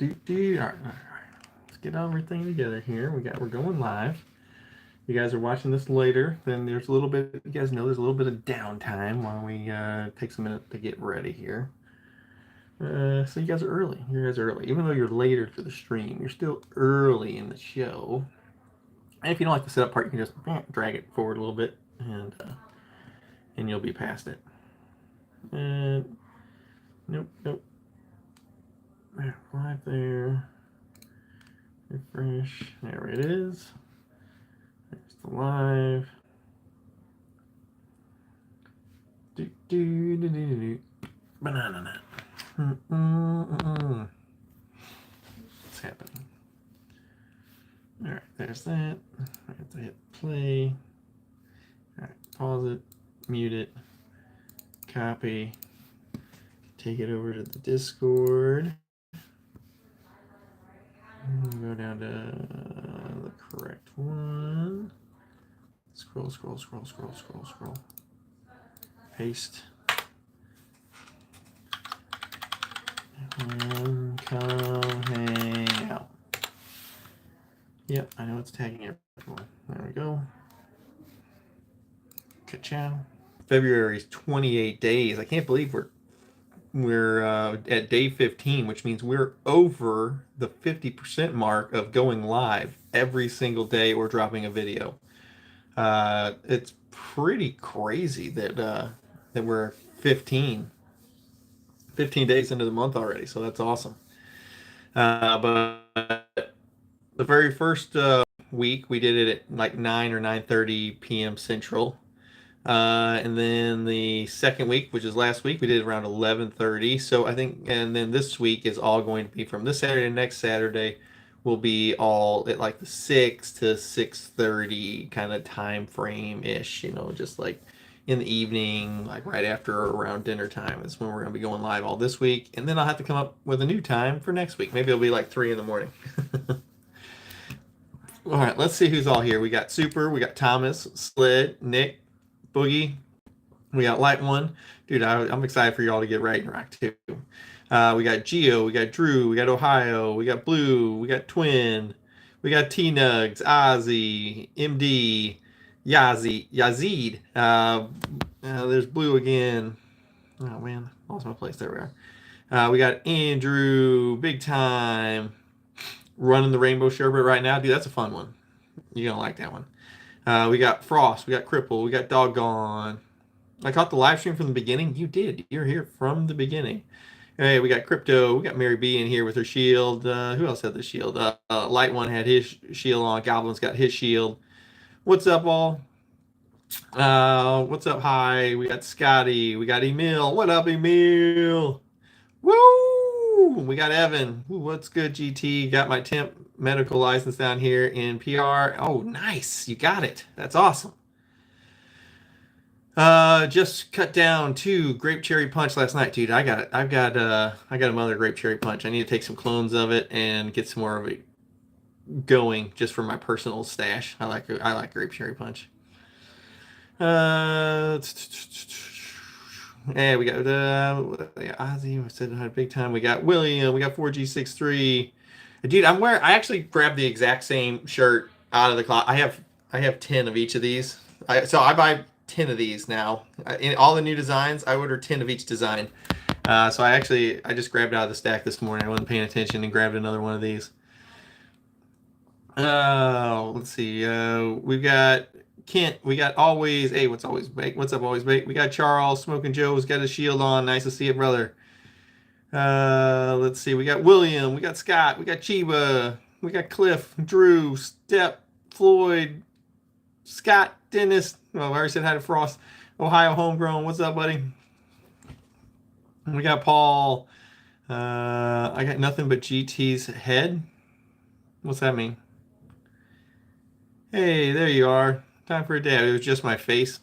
All right. Let's get everything together here. We're going live. You guys are watching this later, then there's a little bit, you guys know there's a little bit of downtime while we take some minute to get ready here. So you guys are early. You guys are early. Even though you're later to the stream, you're still early in the show. And if you don't like the setup part, you can just drag it forward a little bit, and you'll be past it. And nope. Live there. Refresh. There it is. There's the live. Banana nut. What's happening? All right, there's that. I have to hit play. All right, pause it, mute it, copy, take it over to the Discord. Go down to the correct one. Scroll. Paste. And come hang out. Yep, I know it's tagging everyone. There we go. Ka-chow. February's 28 days. I can't believe we're at day 15, which means we're over the 50% mark of going live every single day or dropping a video. It's pretty crazy that we're 15 days into the month already, so that's awesome. But the very first week we did it at like 9 or 9:30 p.m. Central. And then the second week, which is last week, we did around 11:30. So I think, and then this week is all going to be from this Saturday to next Saturday will be all at like the 6 to 6:30 kind of time frame ish, just like in the evening, like right after or around dinner time is when we're going to be going live all this week. And then I'll have to come up with a new time for next week. Maybe it'll be like 3 in the morning. All right, let's see who's all here. We got Super, we got Thomas, Sled, Nick, Boogie. We got Light One. Dude, I'm excited for y'all to get Ragnarok too. We got Geo, we got Drew, we got Ohio, we got Blue, we got Twin, we got T-Nugs, Ozzy, MD, Yazid. There's Blue again. Oh man, lost my place. There we are. We got Andrew, Big Time, running the Rainbow Sherbet right now. Dude, that's a fun one. You're gonna like that one. We got Frost, we got Cripple, we got Doggone. I caught the live stream from the beginning. You did. You're here from the beginning. Hey, we got Crypto. We got Mary B in here with her shield. Who else had the shield? Light One had his shield on. Goblin's got his shield. What's up, all? What's up, hi? We got Scotty. We got Emil. What up, Emil? Woo! We got Evan. Ooh, what's good, GT? Got my temp medical license down here in PR. Oh, nice. You got it. That's awesome. Just cut down 2 grape cherry punch last night, dude. I got it. I got another grape cherry punch. I need to take some clones of it and get some more of it going just for my personal stash. I like grape cherry punch. Yeah, we got Ozzy. I said had a big time. We got William. We got 4G63. Dude, I actually grabbed the exact same shirt out of the closet. I have 10 of each of these. So I buy 10 of these now. In all the new designs, I ordered 10 of each design. So I just grabbed out of the stack this morning. I wasn't paying attention and grabbed another one of these. Let's see. We've got Kent. We got Always. Hey, what's Always Bake? What's up, Always Bake? We got Charles. Smoking Joe's got his shield on. Nice to see you, brother. Let's see. We got William. We got Scott. We got Chiba. We got Cliff. Drew. Step. Floyd. Scott. Dennis. Well, I already said hi to Frost. Ohio Homegrown. What's up, buddy? We got Paul. I got nothing but GT's head. What's that mean? Hey, there you are. Time for a dab. It was just my face.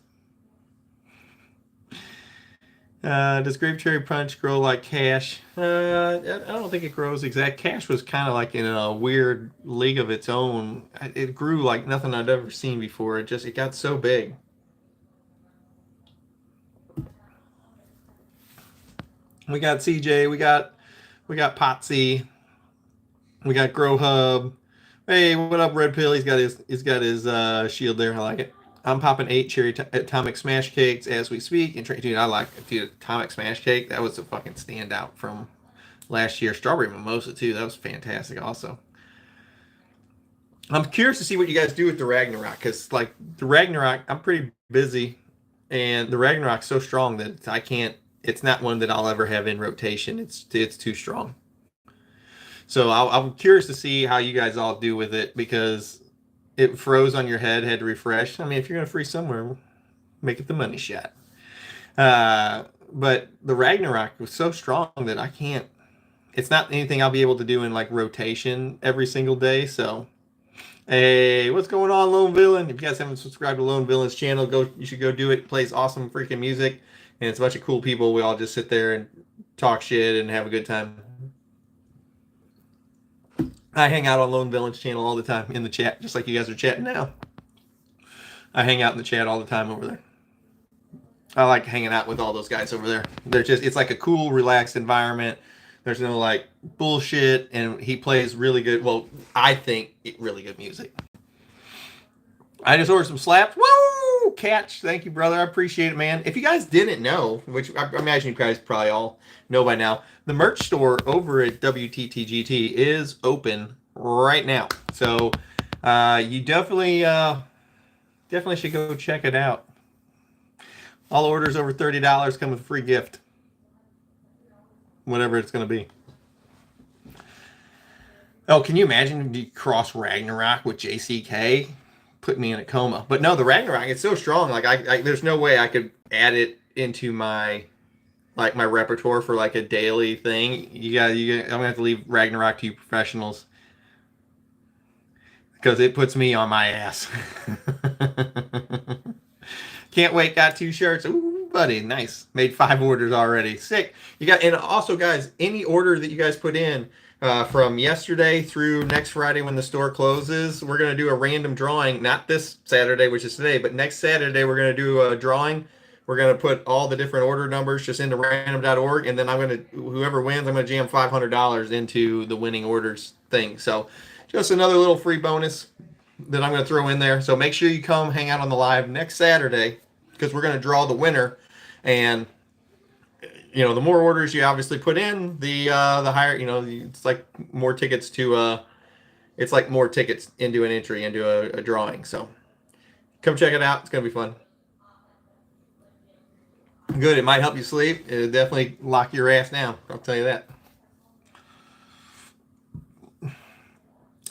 Does grape cherry punch grow like cash? I don't think it grows exact. Cash was kind of like in a weird league of its own. It grew like nothing I'd ever seen before. It got so big. We got CJ. We got Potsy. We got Grow Hub. Hey, what up, Red Pill? He's got his shield there. I like it. I'm popping 8 cherry atomic smash cakes as we speak. And dude, I like it. Dude, atomic smash cake. That was a fucking standout from last year. Strawberry mimosa too. That was fantastic. Also, I'm curious to see what you guys do with the Ragnarok, because like the Ragnarok, I'm pretty busy, and the Ragnarok's so strong that I can't. It's not one that I'll ever have in rotation. It's too strong. So I'm curious to see how you guys all do with it, because it froze on your head, had to refresh. I mean, if you're gonna freeze somewhere, make it the money shot. But the Ragnarok was so strong that I can't. It's not anything I'll be able to do in like rotation every single day. So, hey, what's going on, Lone Villain? If you guys haven't subscribed to Lone Villain's channel, you should go do it. It plays awesome freaking music, and it's a bunch of cool people. We all just sit there and talk shit and have a good time. I hang out on Lone Villain's channel all the time in the chat, just like you guys are chatting now. I hang out in the chat all the time over there. I like hanging out with all those guys over there. It's like a cool, relaxed environment. There's no like bullshit, and he plays really good. Well, I think really good music. I just ordered some slaps. Woo! Catch. Thank you, brother. I appreciate it, man. If you guys didn't know, which I imagine you guys probably all know by now, the merch store over at WTTGT is open right now. So you definitely should go check it out. All orders over $30 come with a free gift. Whatever it's going to be. Oh, can you imagine if you cross Ragnarok with JCK? Put me in a coma. But no, the Ragnarok, it's so strong. Like I there's no way I could add it into my repertoire for like a daily thing. I'm gonna have to leave Ragnarok to you professionals, because it puts me on my ass. Can't wait. Got 2 shirts. Ooh, buddy, nice. Made 5 orders already. Sick. And also, guys, any order that you guys put in from yesterday through next Friday when the store closes, we're gonna do a random drawing. Not this Saturday, which is today, but next Saturday we're gonna do a drawing. We're gonna put all the different order numbers just into random.org, and then whoever wins, I'm gonna jam $500 into the winning orders thing. So, just another little free bonus that I'm gonna throw in there. So make sure you come hang out on the live next Saturday, because we're going to draw the winner. And the more orders you obviously put in, the higher, it's like more tickets into an entry, into a drawing. So come check it out. It's going to be fun. Good. It might help you sleep. It'll definitely lock your ass down, I'll tell you that.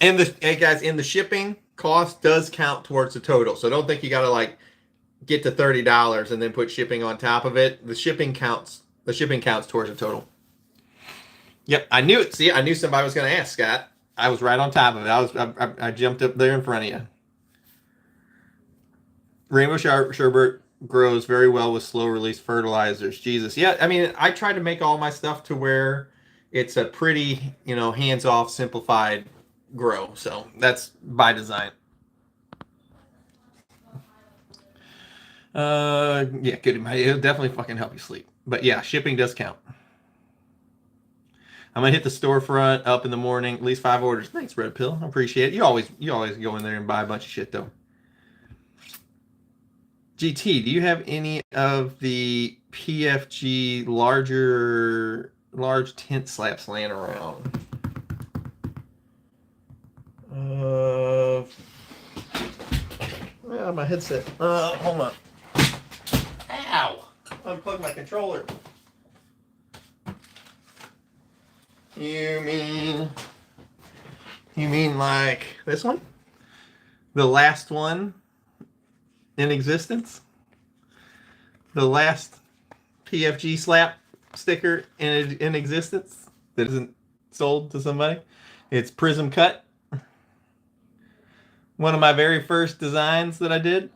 And hey guys, the shipping cost does count towards the total. So don't think you got to get to $30 and then put shipping on top of it. The shipping counts towards the total. Yep, I knew it. See, I knew somebody was going to ask, Scott. I was right on top of it. I jumped up there in front of you. Rainbow sherbet grows very well with slow release fertilizers. Jesus, yeah. I mean, I try to make all my stuff to where it's a pretty, hands off, simplified grow. So that's by design. Yeah, good. It'll definitely fucking help you sleep. But yeah, shipping does count. I'm gonna hit the storefront up in the morning. At least 5 orders. Thanks, Red Pill. I appreciate it. You always go in there and buy a bunch of shit though. GT, do you have any of the PFG large tent slaps laying around? Yeah, my headset. Hold on. Ow! Unplug my controller. You mean like this one? The last one in existence? The last PFG slap sticker in existence that isn't sold to somebody? It's Prism Cut. One of my very first designs that I did.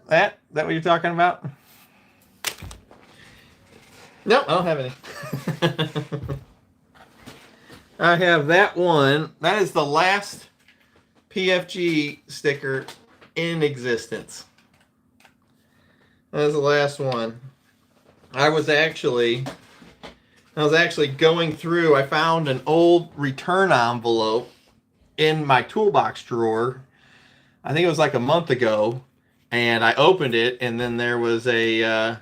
That what you're talking about? Nope, I don't have any. I have that one. That is the last PFG sticker in existence. That is the last one. I was actually I was actually going through, I found an old return envelope in my toolbox drawer. I think it was like a month ago, and I opened it, and then there was a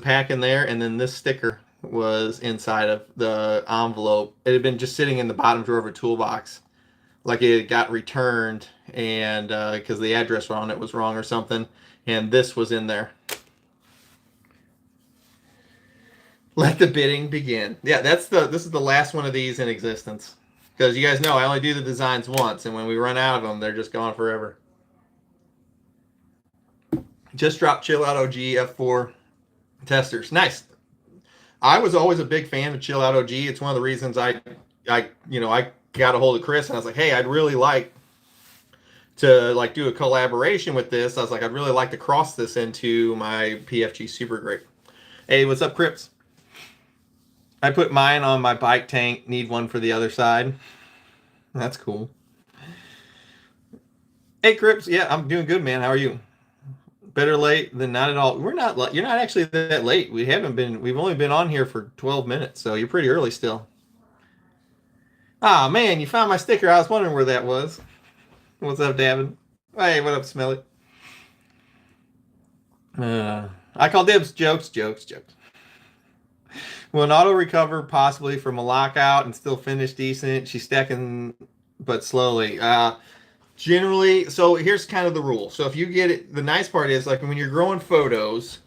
pack in there, and then this sticker was inside of the envelope. It had been just sitting in the bottom drawer of a toolbox, like it got returned, and because the address on it was wrong or something, and this was in there. Let the bidding begin. Yeah, this is the last one of these in existence. Because you guys know I only do the designs once, and when we run out of them, they're just gone forever. Just dropped Chill Out OG F4 testers. Nice. I was always a big fan of Chill Out OG. It's one of the reasons I got a hold of Chris, and I was like, hey, I'd really like to do a collaboration with this. I was like, I'd really like to cross this into my PFG Super Grape. Hey, what's up, Crips? I put mine on my bike tank. Need one for the other side. That's cool. Hey, Crips. Yeah, I'm doing good, man. How are you? Better late than not at all. We're not. You're not actually that late. We haven't been. We've only been on here for 12 minutes, so you're pretty early still. Ah, man, you found my sticker. I was wondering where that was. What's up, Davin? Hey, what up, Smelly? I call dibs. Jokes. Will an auto recover possibly from a lockout and still finish decent? She's stacking, but slowly. Generally, so here's kind of the rule. So if you get it, the nice part is like when you're growing photos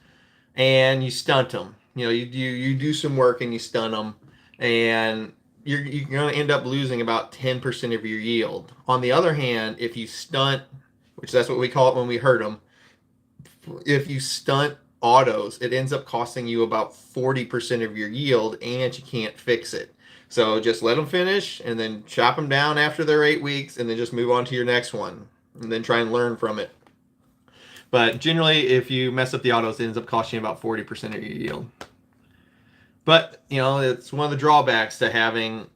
and you stunt them, you do some work and you stunt them, and you're going to end up losing about 10% of your yield. On the other hand, if you stunt, which that's what we call it when we hurt them, if you stunt autos, it ends up costing you about 40% of your yield, and you can't fix it. So just let them finish, and then chop them down after their 8 weeks, and then just move on to your next one, and then try and learn from it. But generally, if you mess up the autos, it ends up costing you about 40% of your yield. But it's one of the drawbacks to having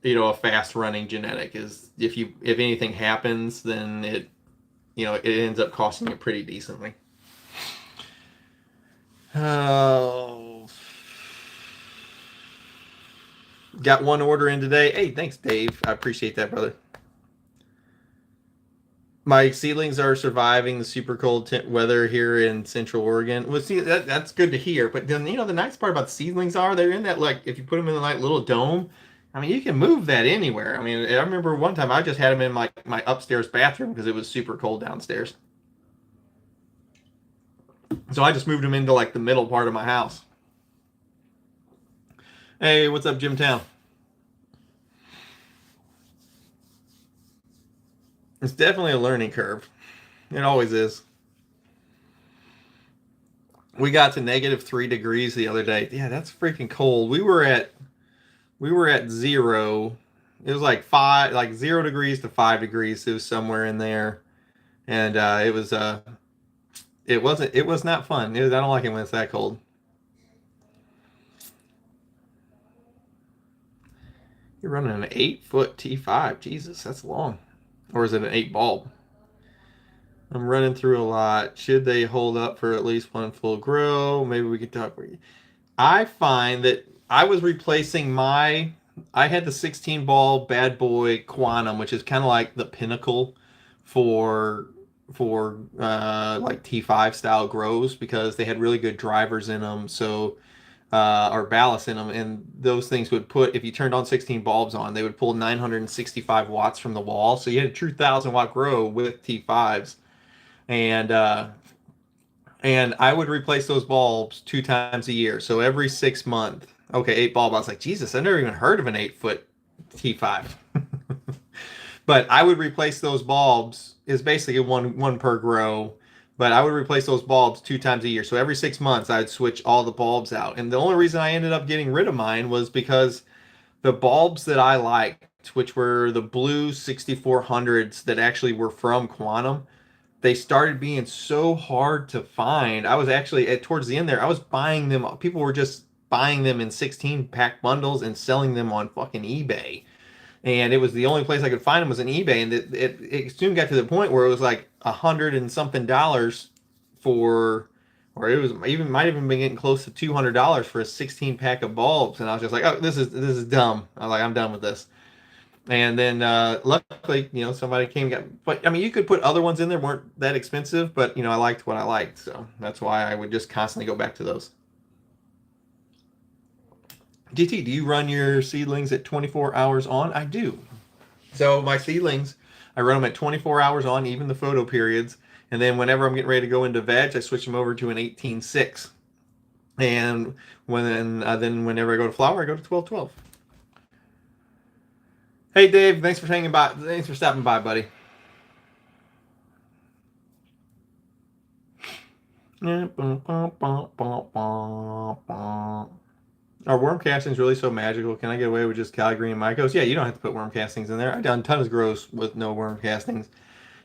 a fast running genetic is if anything happens, then it ends up costing you pretty decently. Oh, got one order in today. Hey, thanks, Dave. I appreciate that, brother. My seedlings are surviving the super cold weather here in Central Oregon. Well, see, that's good to hear. But then, the nice part about the seedlings are they're in that, if you put them in the little dome, I mean, you can move that anywhere. I mean, I remember one time I just had them in my upstairs bathroom because it was super cold downstairs. So I just moved them into the middle part of my house. Hey, what's up, Jimtown? It's definitely a learning curve. It always is. We got to -3 degrees the other day. Yeah, that's freaking cold. We were at 0. It was 0 degrees to 5 degrees. It was somewhere in there, and it was not fun. I don't like it when it's that cold. You're running an 8-foot T5. Jesus, that's long. Or is it an 8 bulb? I'm running through a lot. Should they hold up for at least one full grow? Maybe we could talk. I find that I was replacing I had the 16 bulb Bad Boy Quantum, which is kind of like the pinnacle for T5 style grows because they had really good drivers in them. So or ballast in them, and those things would if you turned on 16 bulbs on, they would pull 965 watts from the wall. So you had a true 1,000-watt grow with T5s, and I would replace those bulbs 2 times a year. So every 6 months. Okay, 8 bulb. I was like, Jesus, I've never even heard of an 8-foot T5. But I would replace those bulbs. Is basically one per grow. But I would replace those bulbs 2 times a year. So every 6 months, I'd switch all the bulbs out. And the only reason I ended up getting rid of mine was because the bulbs that I liked, which were the blue 6400s that actually were from Quantum, they started being so hard to find. I was actually, towards the end there, I was buying them. People were just buying them in 16-pack bundles and selling them on fucking eBay. And it was the only place I could find them was on eBay, and it soon got to the point where it was like $100 and something for or it was even might even been getting close to $200 for a 16 pack of bulbs, and I was just like, oh, this is dumb. I was like, I'm done with this. And then luckily, somebody came and got. But I mean, you could put other ones in there, weren't that expensive, but I liked what I liked, so that's why I would just constantly go back to those. GT, do you run your seedlings at 24 hours on? I do. So my seedlings, I run them at 24 hours on, even the photo periods. And then whenever I'm getting ready to go into veg, I switch them over to an 18-6. And then whenever I go to flower, I go to 12-12. Hey Dave, thanks for hanging by. Thanks for stopping by, buddy. Are worm castings really so magical? Can I get away with just Cali Green Mycos? Yeah, you don't have to put worm castings in there. I've done tons of grows with no worm castings.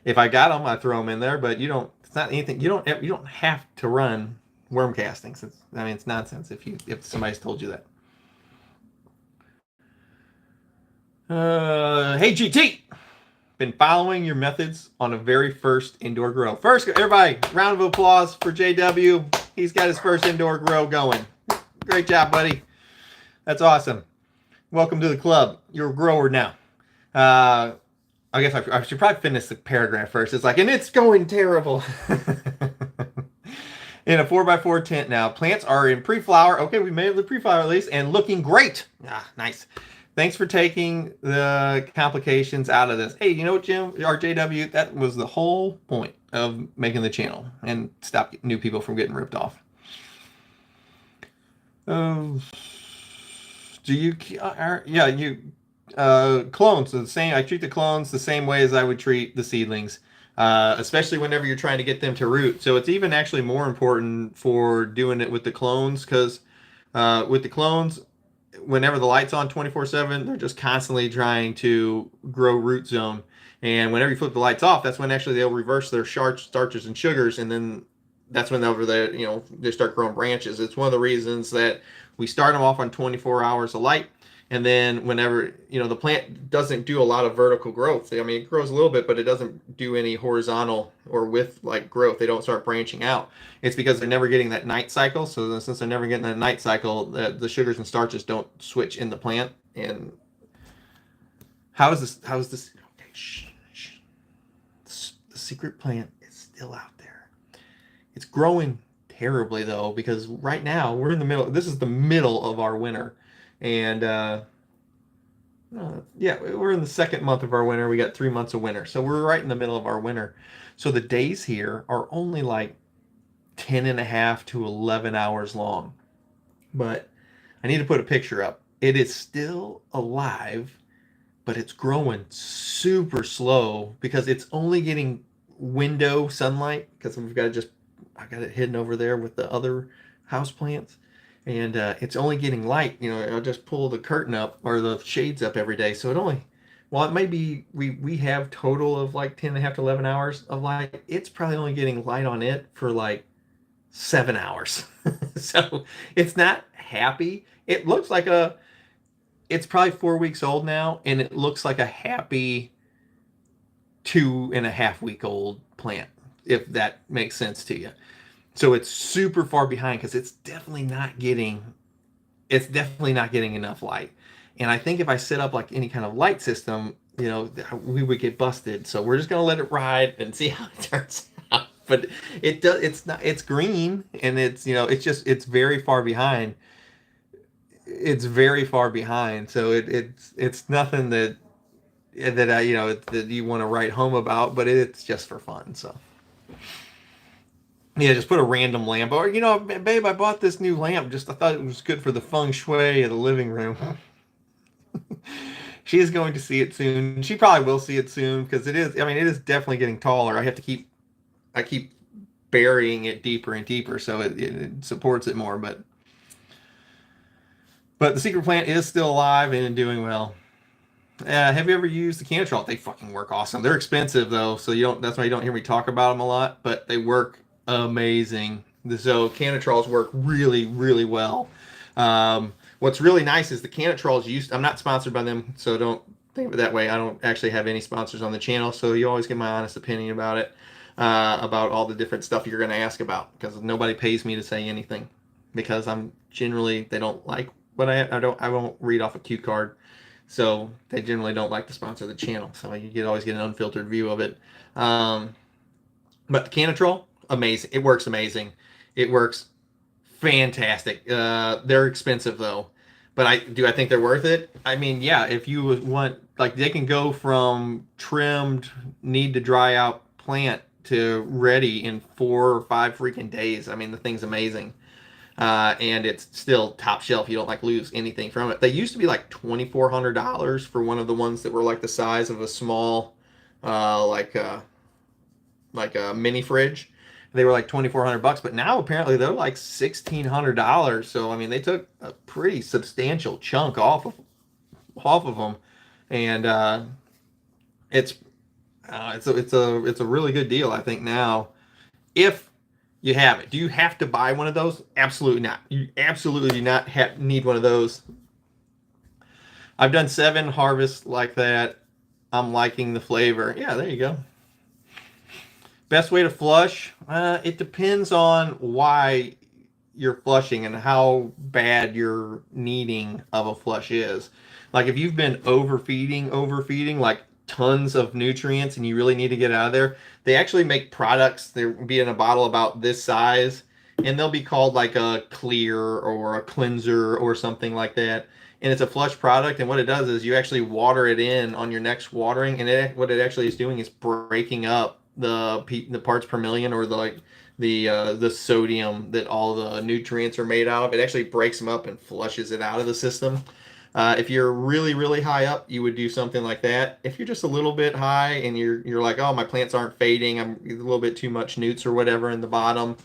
If I got them, I throw them in there, but you don't. It's not anything. You don't have to run worm castings. It's nonsense if somebody's told you that. Hey GT, been following your methods on a very first indoor grow. First, everybody, round of applause for JW. He's got his first indoor grow going. Great job, buddy. That's awesome. Welcome to the club. You're a grower now. I guess I should probably finish the paragraph first. It's like, and it's going terrible. In a 4x4 tent now. Plants are in pre-flower. Okay, we made the pre-flower release and looking great. Nice. Thanks for taking the complications out of this. Hey, you know what, Jim? RJW, that was the whole point of making the channel and stop new people from getting ripped off. Do you? Clones are the same. I treat the clones the same way as I would treat the seedlings, especially whenever you're trying to get them to root. So it's even actually more important for doing it with the clones, because with the clones, whenever the light's on 24/7, they're just constantly trying to grow root zone. And whenever you flip the lights off, that's when actually they'll reverse their starches and sugars, and then that's when they start growing branches. It's one of the reasons that we start them off on 24 hours of light. And then whenever, the plant doesn't do a lot of vertical growth. I mean, it grows a little bit, but it doesn't do any horizontal or width like growth. They don't start branching out. It's because they're never getting that night cycle. So since they're never getting that night cycle, the sugars and starches don't switch in the plant. And how is this? Okay, shh. The secret plant is still out there. It's growing terribly though, because right now we're in the middle. This is the middle of our winter. And we're in the second month of our winter. We got 3 months of winter, so we're right in the middle of our winter. So the days here are only like 10.5 to 11 hours long. But I need to put a picture up. It is still alive, but it's growing super slow because it's only getting window sunlight, because I got it hidden over there with the other house plants. And it's only getting light. I'll just pull the curtain up or the shades up every day. So it may be, we have total of like 10.5 to 11 hours of light. It's probably only getting light on it for like 7 hours. So it's not happy. It looks like it's probably 4 weeks old now, and it looks like a happy 2.5 week old plant, if that makes sense to you. So it's super far behind because it's definitely not getting enough light. And I think if I set up like any kind of light system, we would get busted. So we're just gonna let it ride and see how it turns out. But it's green, and it's very far behind. It's very far behind. So it's nothing that you want to write home about, but it's just for fun. So. Yeah, just put a random lamp. Or, babe, I bought this new lamp. I thought it was good for the feng shui of the living room. She is going to see it soon. She probably will see it soon, because it is definitely getting taller. I keep burying it deeper and deeper so it supports it more. But the secret plant is still alive and doing well. Have you ever used the Canatrol? They fucking work awesome. They're expensive though, so that's why you don't hear me talk about them a lot, but they work amazing. So Canatrols work really, really well. What's really nice is the Canatrols I'm not sponsored by them, so don't think of it that way. I don't actually have any sponsors on the channel, so you always get my honest opinion about it. about all the different stuff you're going to ask about, because nobody pays me to say anything, because I'm generally, they don't like what I won't read off a cue card. So they generally don't like to sponsor the channel. So you always get an unfiltered view of it. But the Canatrol, amazing. It works amazing. It works fantastic. They're expensive though, but I think they're worth it. I mean, yeah, if you want, like, they can go from trimmed, need to dry out plant to ready in 4 or 5 freaking days. I mean, the thing's amazing. And it's still top shelf. You don't like lose anything from it. They used to be like $2,400 for one of the ones that were like the size of a small, like a mini fridge. They were like $2,400, but now apparently they're like $1,600. So I mean, they took a pretty substantial chunk off of them, and it's a really good deal, I think, now, if you have it. Do you have to buy one of those? Absolutely not. You absolutely do not need one of those. I've done 7 harvests like that. I'm liking the flavor. Yeah, there you go. Best way to flush? It depends on why you're flushing and how bad your needing of a flush is. Like, if you've been overfeeding, like tons of nutrients, and you really need to get out of there, they actually make products. They'll be in a bottle about this size, and they'll be called like a clear or a cleanser or something like that. And it's a flush product, and what it does is you actually water it in on your next watering, and what it actually is doing is breaking up the parts per million, or the sodium that all the nutrients are made out of. It actually breaks them up and flushes it out of the system. If you're really, really high up, you would do something like that. If you're just a little bit high and you're like, oh, my plants aren't fading, I'm a little bit too much newts or whatever in the bottom,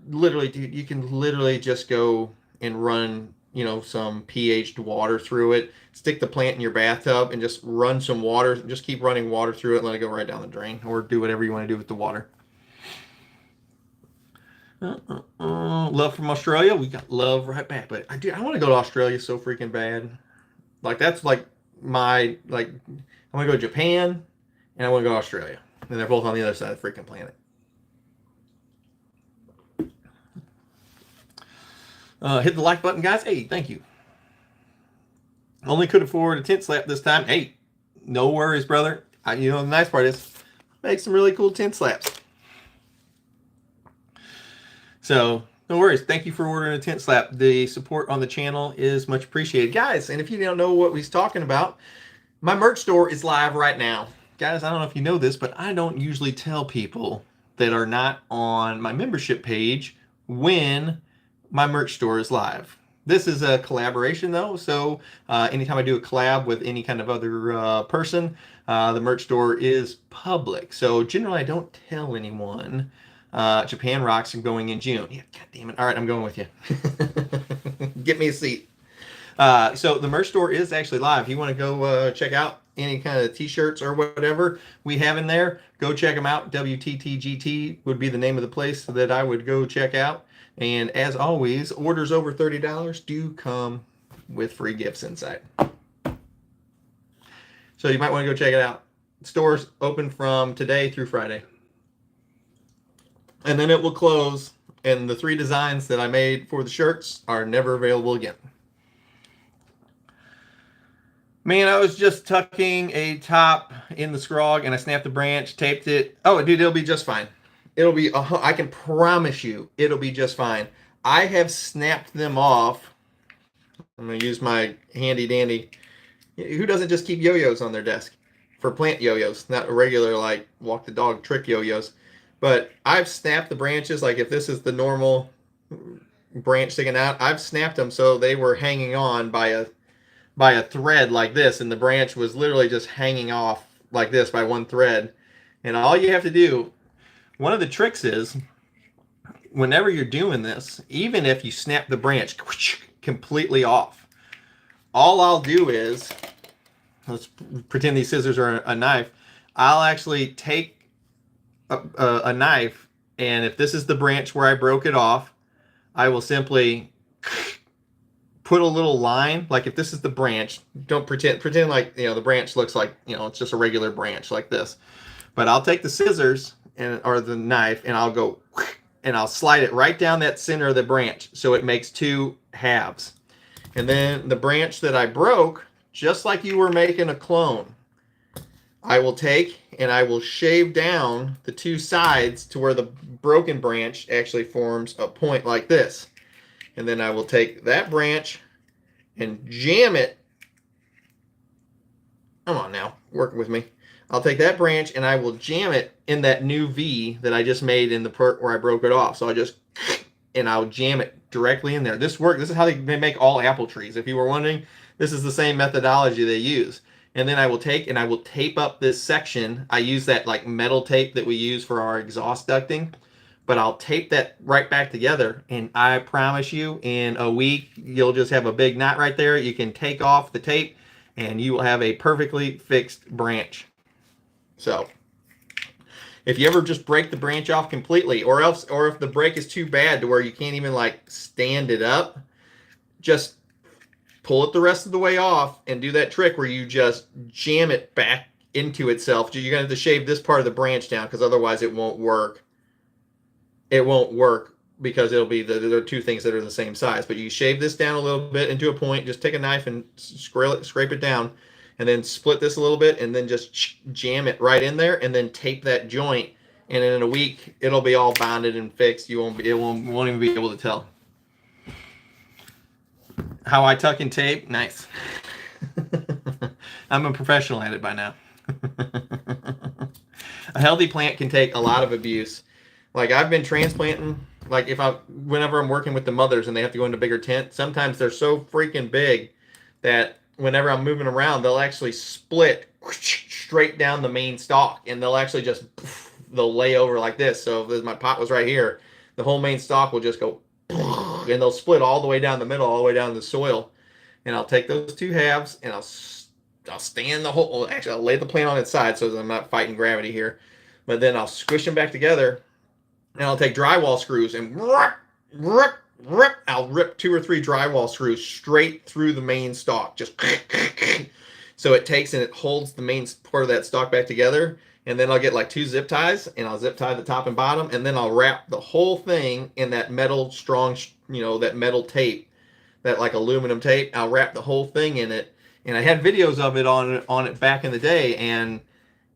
literally, dude, you can literally just go and run, some pH'd water through it. Stick the plant in your bathtub and just run some water. Just keep running water through it and let it go right down the drain, or do whatever you want to do with the water. Love from Australia. We got love right back. But I want to go to Australia so freaking bad. Like, that's like I want to go to Japan and I want to go to Australia. And they're both on the other side of the freaking planet. Hit the like button, guys. Hey, thank you. Only could afford a tent slap this time. Hey, no worries, brother. The nice part is, make some really cool tent slaps. So, no worries. Thank you for ordering a tent slap. The support on the channel is much appreciated. Guys, and if you don't know what we're talking about, my merch store is live right now. Guys, I don't know if you know this, but I don't usually tell people that are not on my membership page when my merch store is live. This is a collaboration, though, so anytime I do a collab with any kind of other person, the merch store is public. So generally I don't tell anyone. Japan Rocks are going in June. Yeah, God damn it. All right, I'm going with you. Get me a seat. So the merch store is actually live. If you want to go check out any kind of t-shirts or whatever we have in there, go check them out. WTTGT would be the name of the place that I would go check out. And as always, orders over $30 do come with free gifts inside. So you might want to go check it out. Store's open from today through Friday. And then it will close, and the 3 designs that I made for the shirts are never available again. Man, I was just tucking a top in the scrog, and I snapped the branch, taped it. Oh, dude, it'll be just fine. It'll be, I can promise you, it'll be just fine. I have snapped them off. I'm going to use my handy dandy. Who doesn't just keep yo-yos on their desk? For plant yo-yos, not regular, like, walk the dog trick yo-yos. But I've snapped the branches, like if this is the normal branch sticking out, I've snapped them so they were hanging on by a thread like this, and the branch was literally just hanging off like this by one thread. And all you have to do, one of the tricks is, whenever you're doing this, even if you snap the branch completely off, all I'll do is, let's pretend these scissors are a knife, I'll actually take a knife, and if this is the branch where I broke it off, I will simply put a little line. Like if this is the branch, don't pretend like the branch looks like it's just a regular branch like this. But I'll take the scissors and or the knife, and I'll go and I'll slide it right down that center of the branch so it makes two halves. And then the branch that I broke, just like you were making a clone, I will take and I will shave down the two sides to where the broken branch actually forms a point like this. And then I will take that branch and jam it. Come on now, work with me. I'll take that branch and I will jam it in that new V that I just made in the part where I broke it off. So I just, and I'll jam it directly in there. This works. This is how they make all apple trees. If you were wondering, this is the same methodology they use. And then I will take and I will tape up this section. I use that like metal tape that we use for our exhaust ducting, but I'll tape that right back together. And I promise you, in a week, you'll just have a big knot right there. You can take off the tape and you will have a perfectly fixed branch. So if you ever just break the branch off completely, or if the break is too bad to where you can't even like stand it up, just pull it the rest of the way off and do that trick where you just jam it back into itself. You're going to have to shave this part of the branch down because otherwise it won't work. It won't work because it'll be there are two things that are the same size. But you shave this down a little bit into a point. Just take a knife and scrape it down, and then split this a little bit, and then just jam it right in there, and then tape that joint. And in a week, it'll be all bonded and fixed. You won't even be able to tell. How I tuck and tape, nice. I'm a professional at it by now. A healthy plant can take a lot of abuse. Like I've been transplanting, like whenever I'm working with the mothers and they have to go into bigger tent, sometimes they're so freaking big that whenever I'm moving around, they'll actually split straight down the main stalk, and they'll actually just, they'll lay over like this. So if my pot was right here, the whole main stalk will just go, and they'll split all the way down the middle, all the way down to the soil. And I'll take those two halves and I'll stand the whole, well, actually I'll lay the plant on its side so that I'm not fighting gravity here. But then I'll squish them back together, and I'll take drywall screws and I'll rip 2 or 3 drywall screws straight through the main stalk. Just so it takes and it holds the main part of that stalk back together. And then I'll get like 2 zip ties, and I'll zip tie the top and bottom, and then I'll wrap the whole thing in that metal strong, that metal tape, that like aluminum tape. I'll wrap the whole thing in it. And I had videos of it on it back in the day, and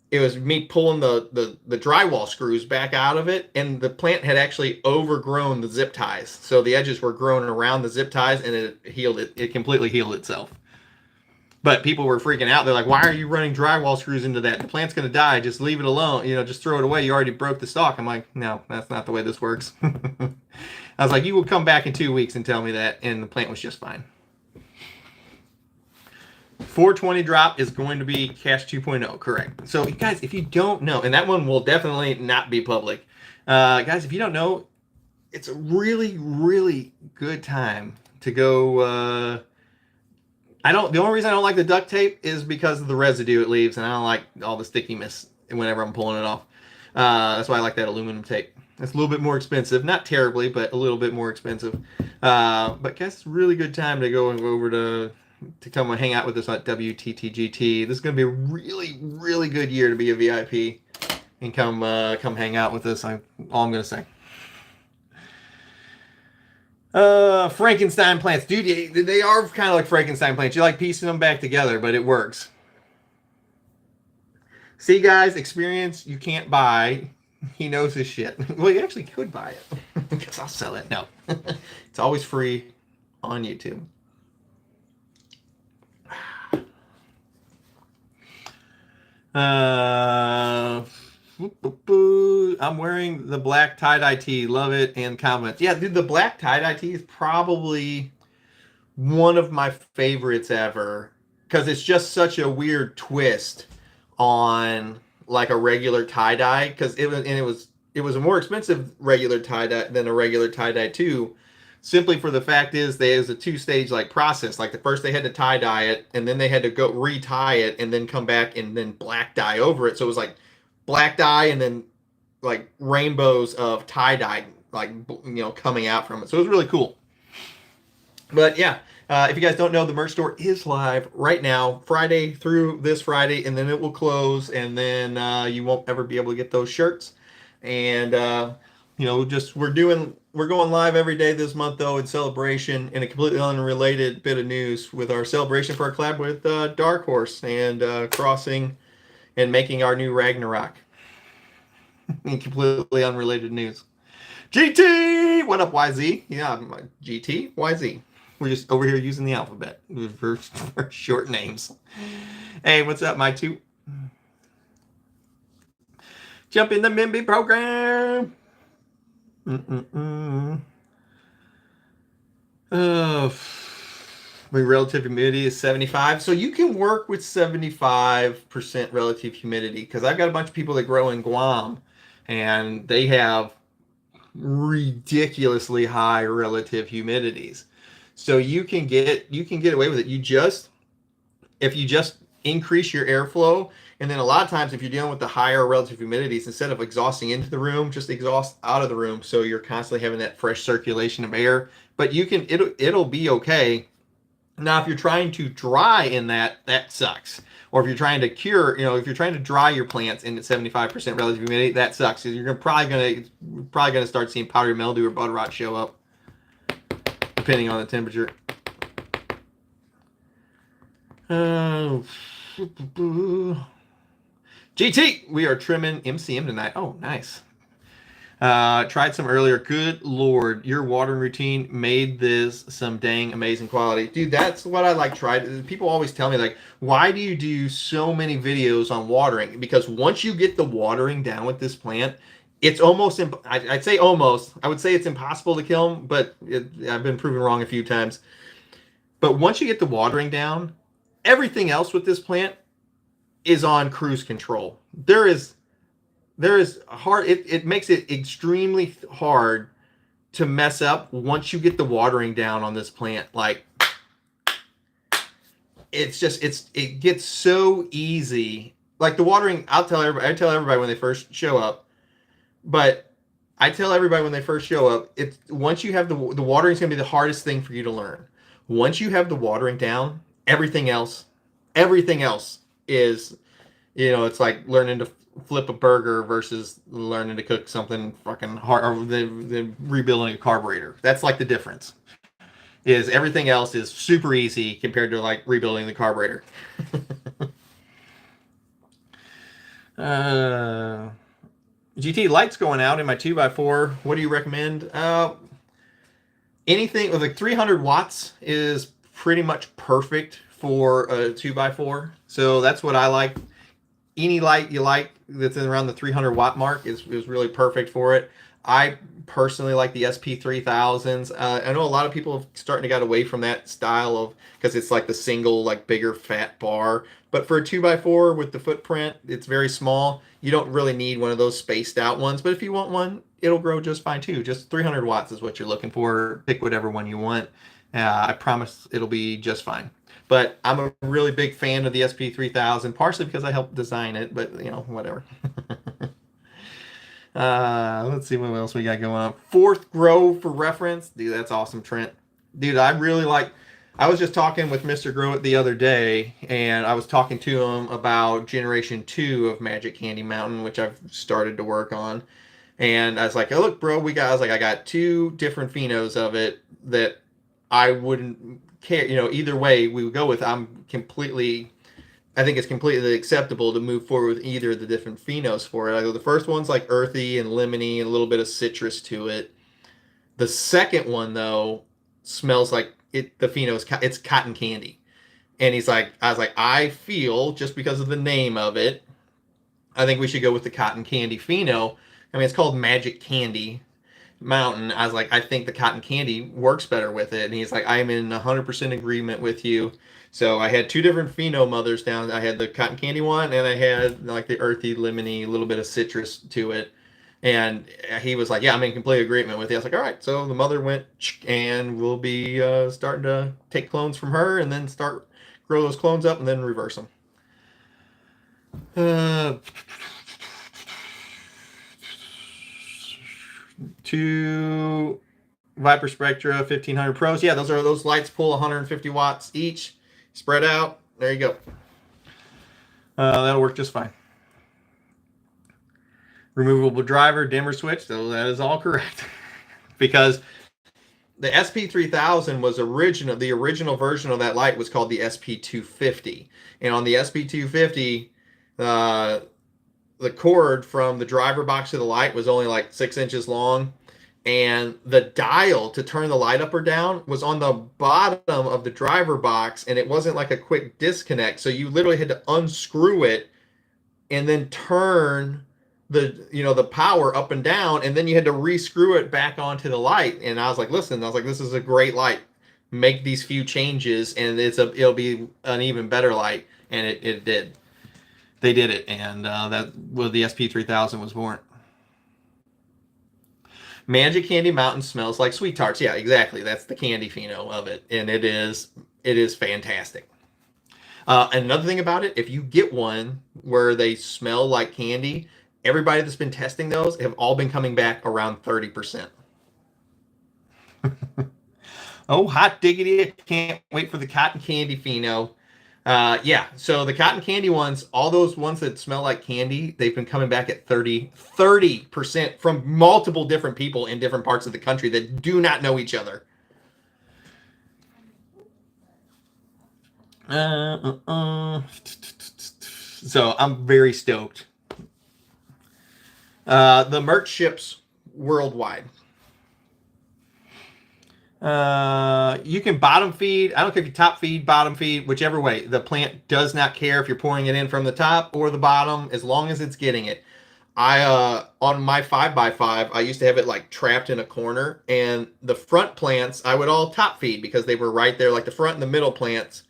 it was me pulling the drywall screws back out of it, and the plant had actually overgrown the zip ties. So the edges were growing around the zip ties, and it completely healed itself. But people were freaking out. They're like, why are you running drywall screws into that? The plant's going to die. Just leave it alone. Just throw it away. You already broke the stalk. I'm like, no, that's not the way this works. I was like, you will come back in 2 weeks and tell me that. And the plant was just fine. 420 drop is going to be Cache 2.0, correct. So, guys, if you don't know, and that one will definitely not be public. Guys, if you don't know, it's a really, really good time to go... The only reason I don't like the duct tape is because of the residue it leaves, and I don't like all the stickiness whenever I'm pulling it off. That's why I like that aluminum tape. It's a little bit more expensive, not terribly, but a little bit more expensive. But guys, it's a really good time to go over to come and hang out with us at WTTGT. This is going to be a really, really good year to be a VIP and come hang out with us. All I'm going to say. Frankenstein plants, dude. They are kind of like Frankenstein plants. You like piecing them back together, but it works. See, guys, experience you can't buy. He knows his shit. Well, you actually could buy it because I'll sell it. No, it's always free on YouTube. I'm wearing the black tie-dye tee. Love it. And comments. Yeah, dude, the black tie-dye tee is probably one of my favorites ever because it's just such a weird twist on like a regular tie-dye, because it was a more expensive regular tie-dye than a regular tie-dye too, simply for the fact is there's a 2-stage like process. Like the first they had to tie-dye it, and then they had to go re-tie it, and then come back and then black dye over it. So it was like black dye and then like rainbows of tie-dye like coming out from it. So it was really cool. But yeah, if you guys don't know, the merch store is live right now, Friday through this Friday, and then it will close, and then you won't ever be able to get those shirts. And we're going live every day this month though in celebration, in a completely unrelated bit of news with our celebration for our collab with Dark Horse and crossing and making our new Ragnarok. In completely unrelated news. GT! What up, YZ? Yeah, GT, YZ. We're just over here using the alphabet for short names. Hey, what's up, my two? Jump in the Mimby program. My relative humidity is 75. So you can work with 75% relative humidity, because I've got a bunch of people that grow in Guam and they have ridiculously high relative humidities. So you can get away with it. If you just increase your airflow, and then a lot of times if you're dealing with the higher relative humidities, instead of exhausting into the room, just exhaust out of the room, so you're constantly having that fresh circulation of air. But it'll be okay. Now if you're trying to dry in that sucks. Or if you're trying to cure, if you're trying to dry your plants in at 75% relative humidity, that sucks. You're probably gonna start seeing powdery mildew or bud rot show up, depending on the temperature. GT, we are trimming MCM tonight. Oh, nice. Tried some earlier. Good Lord, your watering routine made this some dang amazing quality. Dude, that's what I tried. People always tell me, like, why do you do so many videos on watering? Because once you get the watering down with this plant, it's almost, I'd say almost, I would say it's impossible to kill them, but I've been proven wrong a few times. But once you get the watering down, everything else with this plant is on cruise control. There is hard, it makes it extremely hard to mess up once you get the watering down on this plant. Like, it gets so easy. Like the watering, I tell everybody when they first show up, but I tell everybody when they first show up, it's once you have the watering is going to be the hardest thing for you to learn. Once you have the watering down, everything else is, it's like learning to flip a burger versus learning to cook something fucking hard, or the rebuilding a carburetor. That's like the difference. Is everything else is super easy compared to like rebuilding the carburetor. GT, lights going out in my 2x4. What do you recommend? Anything with like 300 watts is pretty much perfect for a 2x4. So that's what I like. Any light you like that's around the 300 watt mark is really perfect for it. I personally like the SP3000s. I know a lot of people have starting to get away from that style of, because it's like the single, like bigger fat bar. But for a 2x4 with the footprint, it's very small. You don't really need one of those spaced out ones. But if you want one, it'll grow just fine too. Just 300 watts is what you're looking for. Pick whatever one you want. I promise it'll be just fine. But I'm a really big fan of the SP3000, partially because I helped design it, but whatever. Let's see what else we got going on. Fourth Grow for reference. Dude, that's awesome, Trent. Dude, I was just talking with Mr. Grow It the other day, and I was talking to him about Generation 2 of Magic Candy Mountain, which I've started to work on. And I was like, oh, look, bro, I got 2 different phenos of it that I wouldn't care, either way we would go with. I think it's completely acceptable to move forward with either of the different phenos for it. The first one's like earthy and lemony and a little bit of citrus to it. The second one though smells like the pheno it's cotton candy. And I was like, I feel, just because of the name of it, I think we should go with the cotton candy pheno. I mean, it's called Magic Candy Mountain. I was like, I think the cotton candy works better with it. And he's like, I'm in 100% agreement with you. So I had 2 different pheno mothers down. I had the cotton candy one, and I had like the earthy, lemony, a little bit of citrus to it. And he was like, yeah, I'm in complete agreement with you. I was like, all right. So the mother went, and we'll be starting to take clones from her and then start grow those clones up and then reverse them. 2 Viper Spectra 1500 Pros. Yeah, those lights pull 150 watts each. Spread out. There you go. That'll work just fine. Removable driver, dimmer switch. So that is all correct. Because the SP3000 was the original version of that light was called the SP250. And on the SP250, the cord from the driver box to the light was only like 6 inches long. And the dial to turn the light up or down was on the bottom of the driver box, and it wasn't like a quick disconnect. So you literally had to unscrew it and then turn the power up and down, and then you had to rescrew it back onto the light. And I was like, this is a great light. Make these few changes, and it'll be an even better light. And it did. They did it, and the SP3000 was born. Magic Candy Mountain smells like sweet tarts. Yeah, exactly. That's the candy pheno of it, and it is fantastic. And another thing about it, if you get one where they smell like candy, everybody that's been testing those have all been coming back around 30%. Oh, hot diggity! I can't wait for the cotton candy pheno. Yeah, so the cotton candy ones, all those ones that smell like candy, they've been coming back at 30% from multiple different people in different parts of the country that do not know each other. So I'm very stoked. The merch ships worldwide. You can bottom feed. I don't care if you top feed, bottom feed, whichever way. The plant does not care if you're pouring it in from the top or the bottom, as long as it's getting it. On my 5x5, I used to have it like trapped in a corner, and the front plants I would all top feed because they were right there, like the front and the middle plants.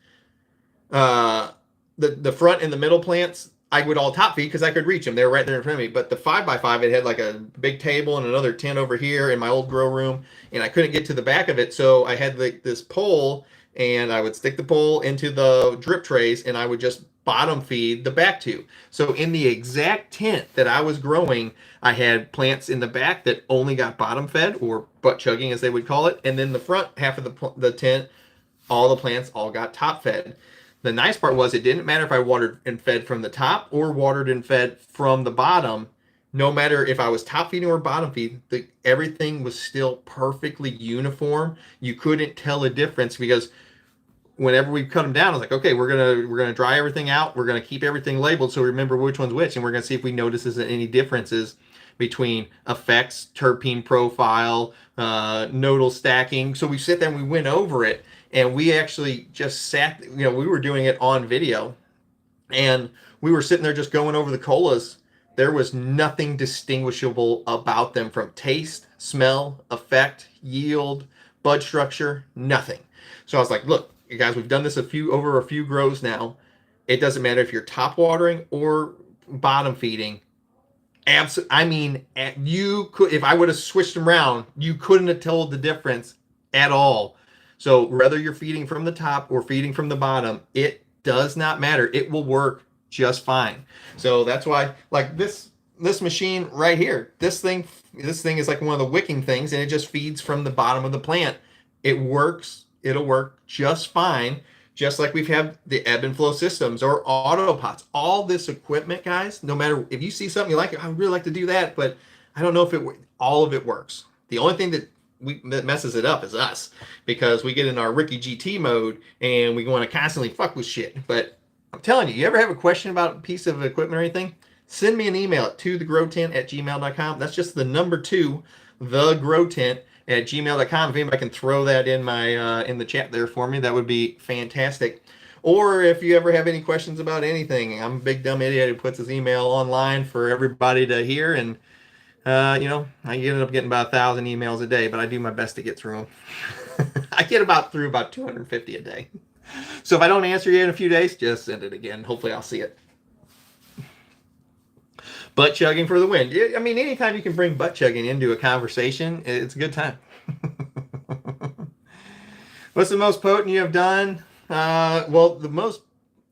The front and the middle plants I would all top feed because I could reach them. They were right there in front of me. But the 5x5, it had like a big table and another tent over here in my old grow room, and I couldn't get to the back of it. So I had this pole, and I would stick the pole into the drip trays, and I would just bottom feed the back two. So in the exact tent that I was growing, I had plants in the back that only got bottom fed, or butt chugging as they would call it. And then the front half of the tent, all the plants all got top fed. The nice part was it didn't matter if I watered and fed from the top or watered and fed from the bottom. No matter if I was top feeding or bottom feeding, everything was still perfectly uniform. You couldn't tell a difference because whenever we cut them down, I was like, okay, we're gonna dry everything out. We're gonna keep everything labeled so we remember which one's which, and we're gonna see if we notice any differences between effects, terpene profile, nodal stacking. So we sit there and we went over it. And we actually just sat, we were doing it on video, and we were sitting there just going over the colas. There was nothing distinguishable about them from taste, smell, effect, yield, bud structure, nothing. So I was like, look, you guys, we've done this over a few grows now. It doesn't matter if you're top watering or bottom feeding. I mean, you could, if I would have switched them around, you couldn't have told the difference at all. So whether you're feeding from the top or feeding from the bottom, it does not matter. It will work just fine. So that's why, like this machine right here, this thing is like one of the wicking things, and it just feeds from the bottom of the plant. It works. It'll work just fine. Just like we've had the ebb and flow systems or auto pots. All this equipment, guys, no matter if you see something you like, I would really like to do that, but I don't know if all of it works. The only thing that messes it up is us, because we get in our Ricky GT mode and we want to constantly fuck with shit. But I'm telling you, you ever have a question about a piece of equipment or anything, send me an email at tothegrowtent@gmail.com. That's just the number 2, thegrowtent@gmail.com. If anybody can throw that in my in the chat there for me, that would be fantastic. Or if you ever have any questions about anything, I'm a big dumb idiot who puts his email online for everybody to hear, and I ended up getting about 1,000 emails a day, but I do my best to get through them. I get through about 250 a day. So if I don't answer you in a few days, just send it again. Hopefully I'll see it. Butt chugging for the win. I mean, anytime you can bring butt chugging into a conversation, it's a good time. What's the most potent you have done? Well, the most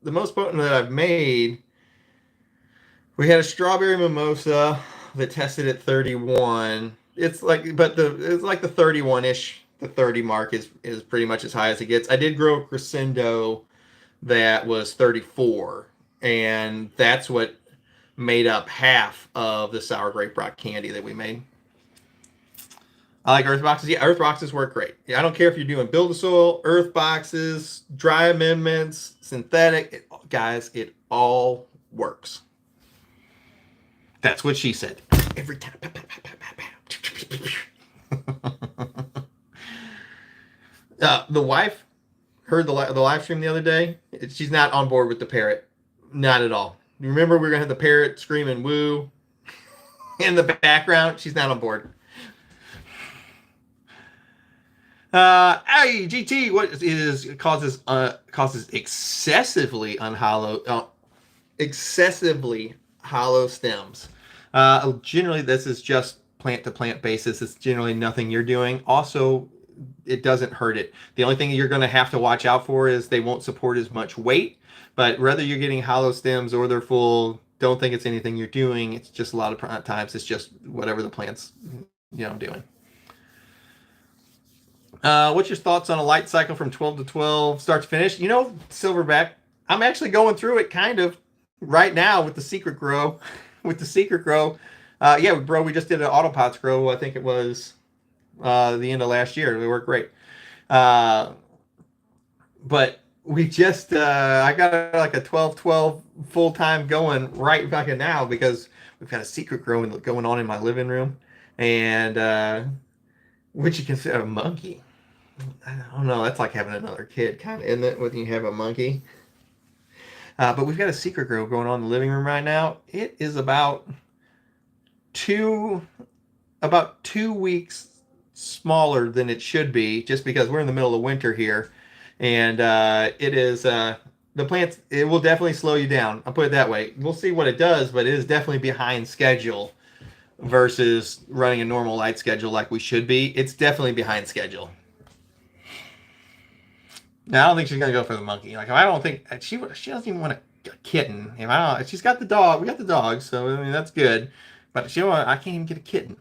potent that I've made, we had a strawberry mimosa that tested at 31. It's like the 31-ish. The 30 mark is pretty much as high as it gets. I did grow a crescendo that was 34, and that's what made up half of the sour grape rock candy that we made. I like earth boxes. Yeah, earth boxes work great. Yeah, I don't care if you're doing build a soil, earth boxes, dry amendments, synthetic. Guys, it all works. That's what she said. Every time. The wife heard the live stream the other day. She's not on board with the parrot. Not at all. You remember we were going to have the parrot screaming woo in the background? She's not on board. Hey, GT, what is causes excessively hollow stems? Generally, this is just plant to plant basis. It's generally nothing you're doing. Also, it doesn't hurt it. The only thing you're going to have to watch out for is they won't support as much weight. But whether you're getting hollow stems or they're full, don't think it's anything you're doing. It's just a lot of times it's just whatever the plant's doing. What's your thoughts on a light cycle from 12 to 12, start to finish? Silverback, I'm actually going through it kind of right now with the Secret Grow. Yeah, bro, we just did an Autopots grow. I think it was the end of last year. They worked great. But we just, I got like a 12-12 full-time going right back now because we've got a Secret Grow going on in my living room. And which you consider a monkey. I don't know. That's like having another kid, kind of, isn't it? When you have a monkey. But we've got a Secret Grow going on in the living room right now. It is about two weeks smaller than it should be, just because we're in the middle of winter here, and it is the plants. It will definitely slow you down. I'll put it that way. We'll see what it does, but it is definitely behind schedule versus running a normal light schedule like we should be. It's definitely behind schedule. Now, I don't think she's gonna go for the monkey. Like, I don't think she doesn't even want a kitten. She's got the dog. We got the dog, so I mean that's good. But I can't even get a kitten,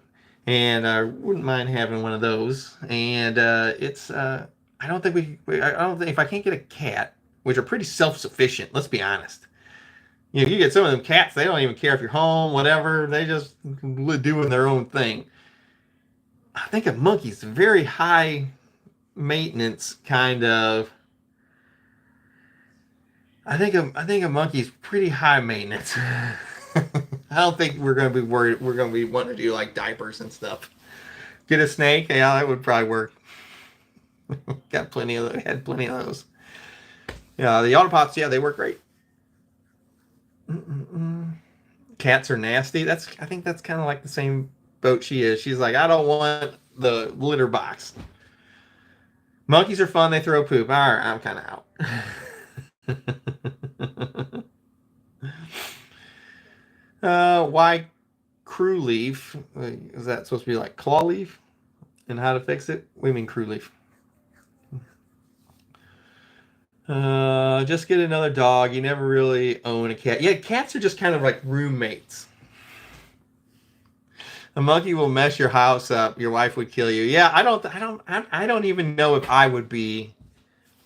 and I wouldn't mind having one of those. And it's I don't think if I can't get a cat, which are pretty self-sufficient. Let's be honest. You get some of them cats, they don't even care if you're home, whatever. They just doing their own thing. I think a monkey's very high maintenance kind of. I think a monkey's pretty high maintenance. I don't think we're going to be worried. We're going to be wanting to do like diapers and stuff. Get a snake? Yeah, that would probably work. Had plenty of those. Yeah, the Autopots, yeah, they work great. Cats are nasty. I think that's kind of like the same boat she is. She's like, I don't want the litter box. Monkeys are fun. They throw poop. All right, I'm kind of out. Why crew leaf? Is that supposed to be like claw leaf? And how to fix it? What do you mean crew leaf? Just get another dog. You never really own a cat. Yeah, cats are just kind of like roommates. A monkey will mess your house up. Your wife would kill you. Yeah, I don't even know if I would be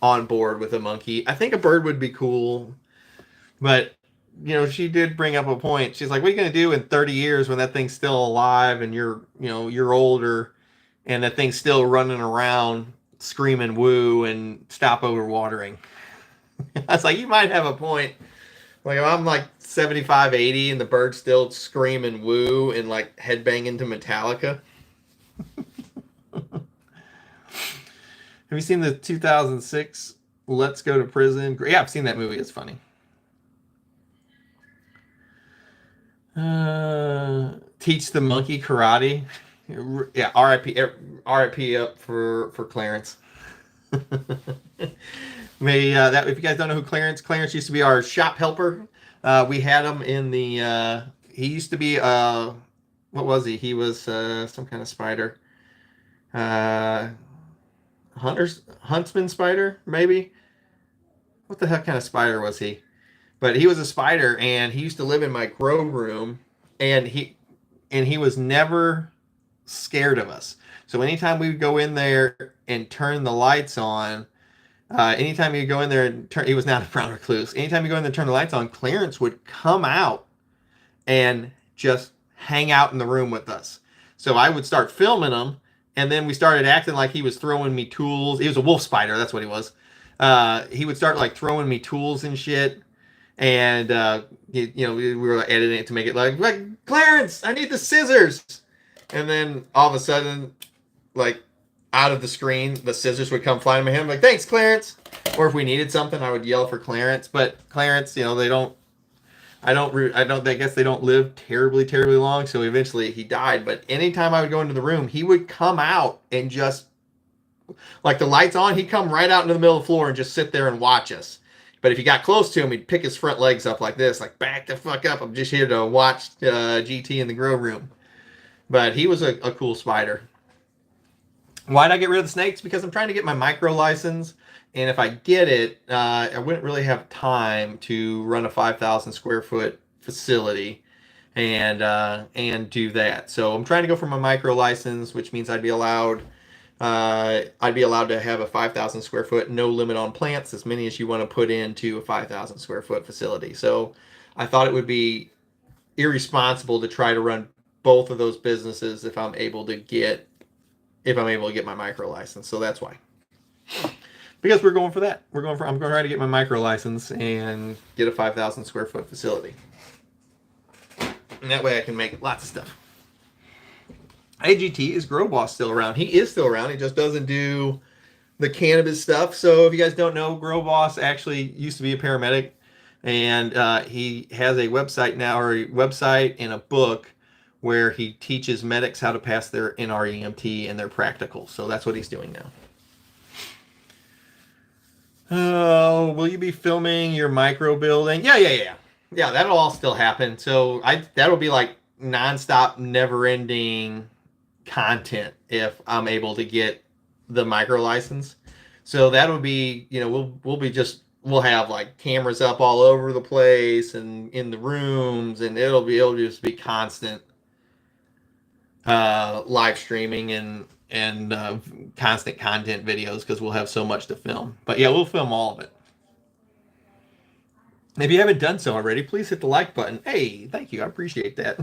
on board with a monkey. I think a bird would be cool, but she did bring up a point. She's like, "What are you gonna do in 30 years when that thing's still alive and you're older, and that thing's still running around screaming woo and stop overwatering?" I was like, "You might have a point." Like, if I'm like 75, 80 and the bird's still screaming woo and like headbanging to Metallica. Have you seen the 2006 Let's Go to Prison? Yeah, I've seen that movie. It's funny. Teach the monkey karate. Yeah, RIP up for Clarence. If you guys don't know who Clarence used to be our shop helper. We had him in the. He used to be what was he? He was some kind of spider. Huntsman spider, maybe. What the heck kind of spider was he? But he was a spider, and he used to live in my grow room, and he was never scared of us. So anytime we would go in there and turn the lights on, anytime you go in there and turn, he was not a brown recluse. Anytime you go in there and turn the lights on, Clarence would come out and just hang out in the room with us. So I would start filming him, and then we started acting like he was throwing me tools. He was a wolf spider, that's what he was. He would start like throwing me tools and shit, and we were editing it to make it like Clarence, I need the scissors, and then all of a sudden, like out of the screen, the scissors would come flying to my hand. I'm like, thanks, Clarence. Or if we needed something, I would yell for Clarence. But Clarence, they don't. I guess they don't live terribly, terribly long. So eventually he died. But anytime I would go into the room, he would come out and just, like the lights on, he'd come right out into the middle of the floor and just sit there and watch us. But if you got close to him, he'd pick his front legs up like this, like, back the fuck up. I'm just here to watch GT in the grow room. But he was a cool spider. Why'd I get rid of the snakes? Because I'm trying to get my micro license. And if I get it, I wouldn't really have time to run a 5,000 square foot facility and do that. So I'm trying to go for my micro license, which means I'd be allowed to have a 5,000 square foot, no limit on plants, as many as you want to put into a 5,000 square foot facility. So I thought it would be irresponsible to try to run both of those businesses if I'm able to get my micro license. So that's why. Because we're going for that. I'm going to try to get my micro license and get a 5,000 square foot facility. And that way I can make lots of stuff. AGT, is Grow Boss still around? He is still around. He just doesn't do the cannabis stuff. So if you guys don't know, Grow Boss actually used to be a paramedic. And he has a website now, or a website and a book where he teaches medics how to pass their NREMT and their practical. So that's what he's doing now. Oh, will you be filming your micro building? Yeah, that'll all still happen. So that'll be like nonstop, never-ending content if I'm able to get the micro license. So that'll be, we'll have like cameras up all over the place and in the rooms, and it'll just be constant live streaming and constant content videos, because we'll have so much to film. But yeah, we'll film all of it. If you haven't done so already, please hit the like button. Hey, thank you. I appreciate that.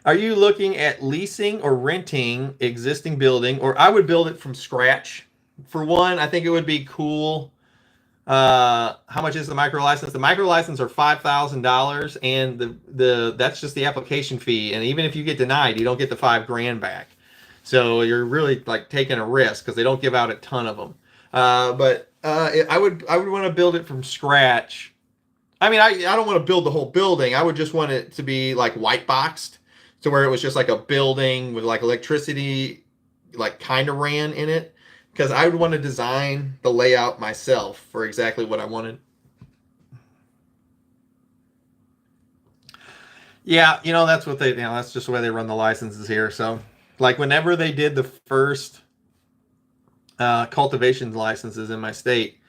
Are you looking at leasing or renting existing building? Or I would build it from scratch. For one, I think it would be cool. How much is the micro license? The micro license are $5,000, and that's just the application fee. And even if you get denied, you don't get the $5,000 back. So you're really like taking a risk, because they don't give out a ton of them. But I would want to build it from scratch. I mean, I don't want to build the whole building. I would just want it to be like white boxed, to where it was just like a building with like electricity, like kind of ran in it. Because I would want to design the layout myself for exactly what I wanted. Yeah, that's what that's just the way they run the licenses here. So, like, whenever they did the first cultivation licenses in my state,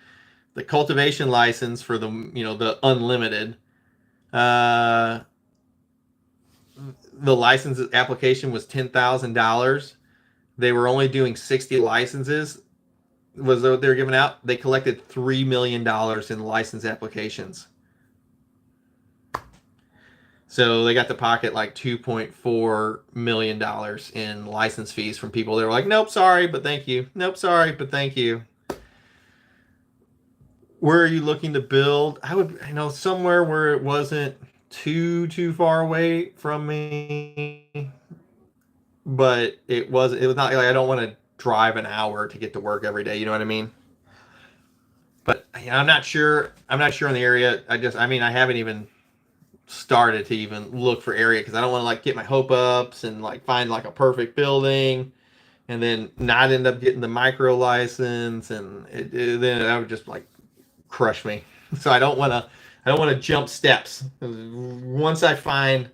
the cultivation license for the unlimited, the license application was $10,000. They were only doing 60 licenses, was what they were giving out. They collected $3 million in license applications. So they got to pocket like $2.4 million in license fees from people. They were like, nope, sorry, but thank you. Nope, sorry, but thank you. Where are you looking to build? I would, somewhere where it wasn't too far away from me. But it was not like I don't want to drive an hour to get to work every day. You know what I mean? But I'm not sure. I'm not sure in the area. I haven't even started to even look for area, because I don't want to like get my hope ups and like find like a perfect building and then not end up getting the micro license, and then that would just like crush me. So I don't want to jump steps. Once I find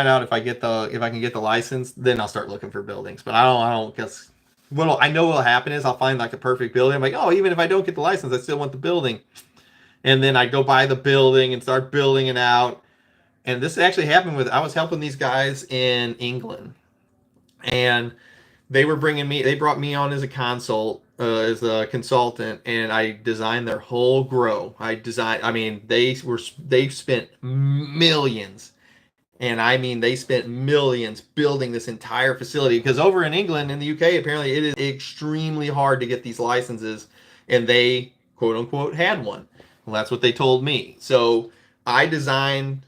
out if I can get the license, then I'll start looking for buildings. But I don't guess I know what'll happen is I'll find like the perfect building. I'm like, oh, even if I don't get the license, I still want the building. And then I go buy the building and start building it out. And this actually happened I was helping these guys in England, and they brought me on as a consult as a consultant, and I designed their whole grow. I mean, they spent millions, and I mean they spent millions building this entire facility, because over in England and the UK apparently it is extremely hard to get these licenses, and they quote unquote had one. Well, that's what they told me. So I designed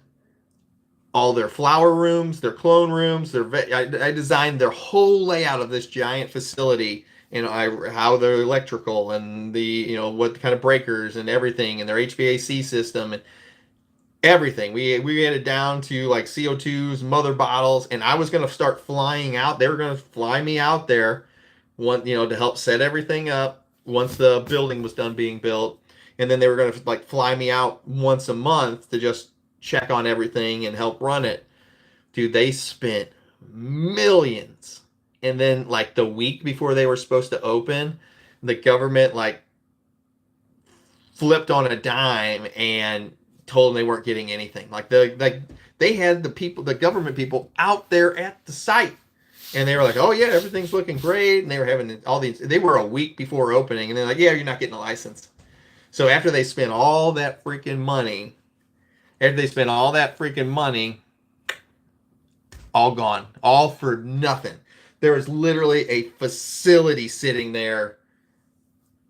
all their flower rooms, their clone rooms, I designed their whole layout of this giant facility, and how their electrical and the what kind of breakers and everything, and their HVAC system and everything. We had it down to like CO2s, mother bottles, and I was gonna start flying out. They were gonna fly me out there, to help set everything up once the building was done being built, and then they were gonna like fly me out once a month to just check on everything and help run it. Dude, they spent millions. And then like the week before they were supposed to open, the government like flipped on a dime and told them they weren't getting anything. They had the government people out there at the site, and they were like, "Oh yeah, everything's looking great." And they were having all these. They were a week before opening, and they're like, "Yeah, you're not getting a license." So after they spent all that freaking money, all gone, all for nothing. There was literally a facility sitting there.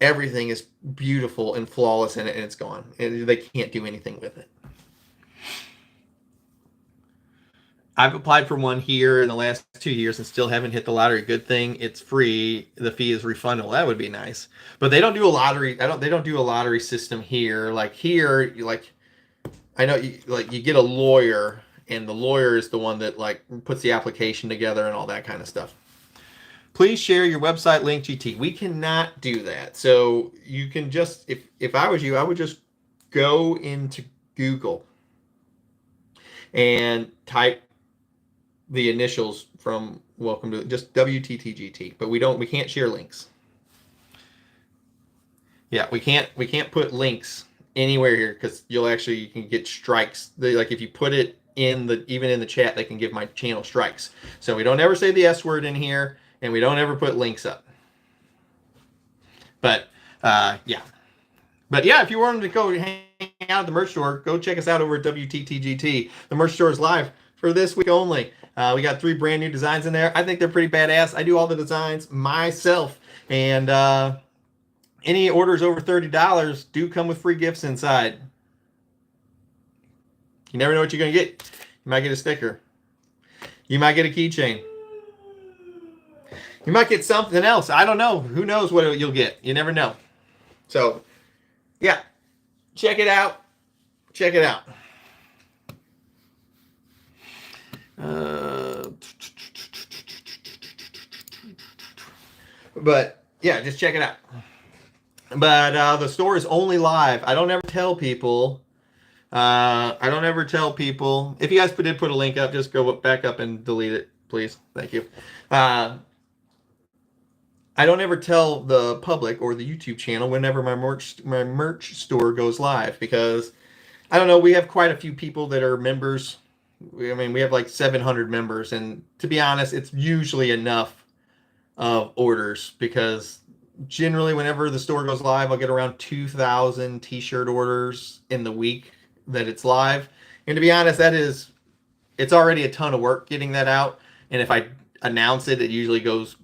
Everything is beautiful and flawless in it, and it's gone. And they can't do anything with it. I've applied for one here in the last 2 years and still haven't hit the lottery. Good thing it's free. The fee is refundable. That would be nice. But they don't do a lottery. They don't do a lottery system here. Like here, I know you get a lawyer, and the lawyer is the one that like puts the application together and all that kind of stuff. Please share your website link, GT. We cannot do that. So you can just, if I was you, I would just go into Google and type the initials from welcome to just WTTGT. But we can't share links. Yeah, we can't put links anywhere here, because you can get strikes. Like if you put it even in the chat, they can give my channel strikes. So we don't ever say the S word in here, and we don't ever put links up. But yeah. But yeah, if you wanted to go hang out at the merch store, go check us out over at WTTGT. The merch store is live for this week only. We got 3 brand new designs in there. I think they're pretty badass. I do all the designs myself. And any orders over $30 do come with free gifts inside. You never know what you're going to get. You might get a sticker. You might get a keychain. You might get something else. I don't know. Who knows what you'll get? You never know. So, yeah. Check it out. Check it out. But, yeah, just check it out. But the store is only live. I don't ever tell people. If you guys did put a link up, just go back up and delete it, please. Thank you. I don't ever tell the public or the YouTube channel whenever my merch store goes live, because I don't know, we have quite a few people that are members. We have like 700 members, and to be honest, it's usually enough of orders, because generally whenever the store goes live, I'll get around 2,000 t-shirt orders in the week that it's live. And to be honest, it's already a ton of work getting that out. And if I announce it, it usually goes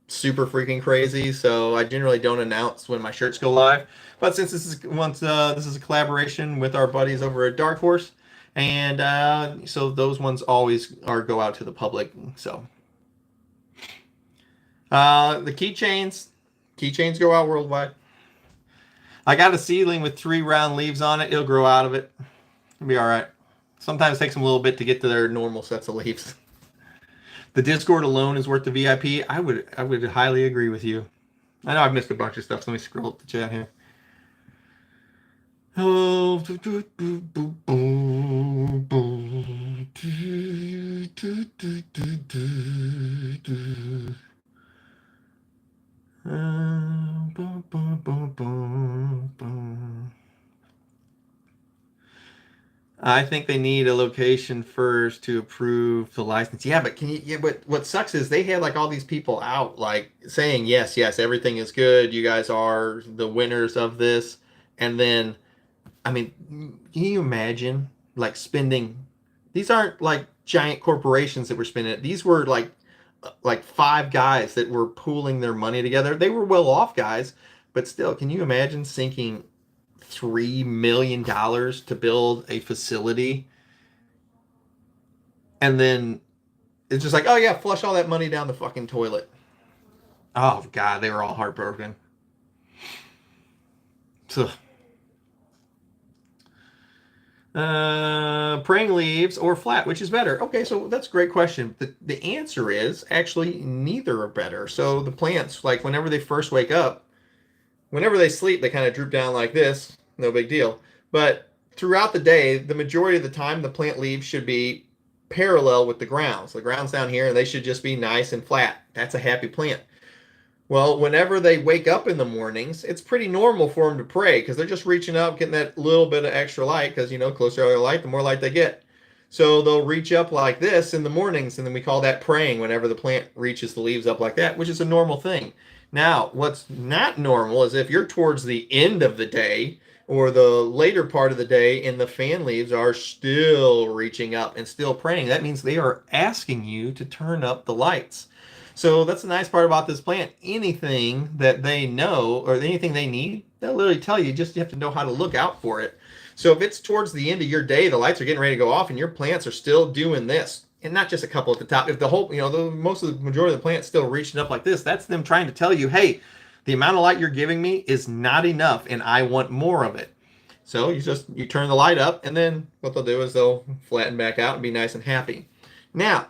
super freaking crazy. So I generally don't announce when my shirts go live. But since this is a collaboration with our buddies over at Dark Horse, and so those ones always go out to the public. So the keychains go out worldwide. I got a seedling with 3 round leaves on it. It'll grow out of it. It'll be all right. Sometimes it takes them a little bit to get to their normal sets of leaves. The Discord alone is worth the VIP. I would highly agree with you. I know I've missed a bunch of stuff, so let me scroll up the chat here. Oh, I think they need a location first to approve the license. Yeah, but can you? Yeah, but what sucks is they had like all these people out like saying yes, yes, everything is good. You guys are the winners of this, and then I mean, can you imagine like spending? These aren't like giant corporations that were spending it. These were like five guys that were pooling their money together. They were well off guys, but still, can you imagine sinking $3 million to build a facility, and then it's just like, oh yeah, flush all that money down the fucking toilet. Oh god, they were all heartbroken. So, praying leaves or flat, which is better? Okay, so that's a great question. The answer is actually neither are better. So the plants, like whenever they first wake up, whenever they sleep, they kind of droop down like this. No big deal. But throughout the day, the majority of the time, the plant leaves should be parallel with the ground. So the ground's down here, and they should just be nice and flat. That's a happy plant. Well, whenever they wake up in the mornings, it's pretty normal for them to pray because they're just reaching up, getting that little bit of extra light because, closer to the light, the more light they get. So they'll reach up like this in the mornings, and then we call that praying whenever the plant reaches the leaves up like that, which is a normal thing. Now, what's not normal is if you're towards the end of the day or the later part of the day and the fan leaves are still reaching up and still praying. That means they are asking you to turn up the lights. So that's the nice part about this plant. Anything that they know or anything they need, they'll literally tell you. Just you have to know how to look out for it. So if it's towards the end of your day, the lights are getting ready to go off and your plants are still doing this, and not just a couple at the top. If the whole, most of the majority of the plants still reaching up like this, that's them trying to tell you, hey, the amount of light you're giving me is not enough and I want more of it. So you turn the light up, and then what they'll do is they'll flatten back out and be nice and happy. Now,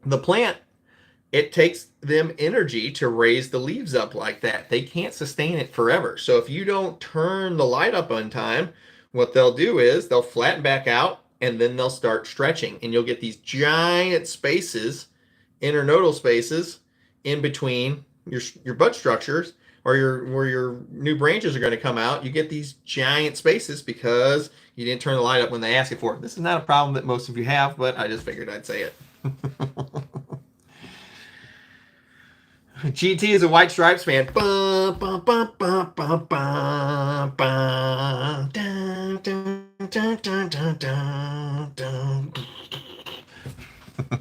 the plant, it takes them energy to raise the leaves up like that. They can't sustain it forever. So if you don't turn the light up on time, what they'll do is they'll flatten back out and then they'll start stretching. And you'll get these giant spaces, internodal spaces, in between your bud structures or where your new branches are going to come out. You get these giant spaces because you didn't turn the light up when they ask you for it. This is not a problem that most of you have, but I just figured I'd say it. GT is a White Stripes fan. I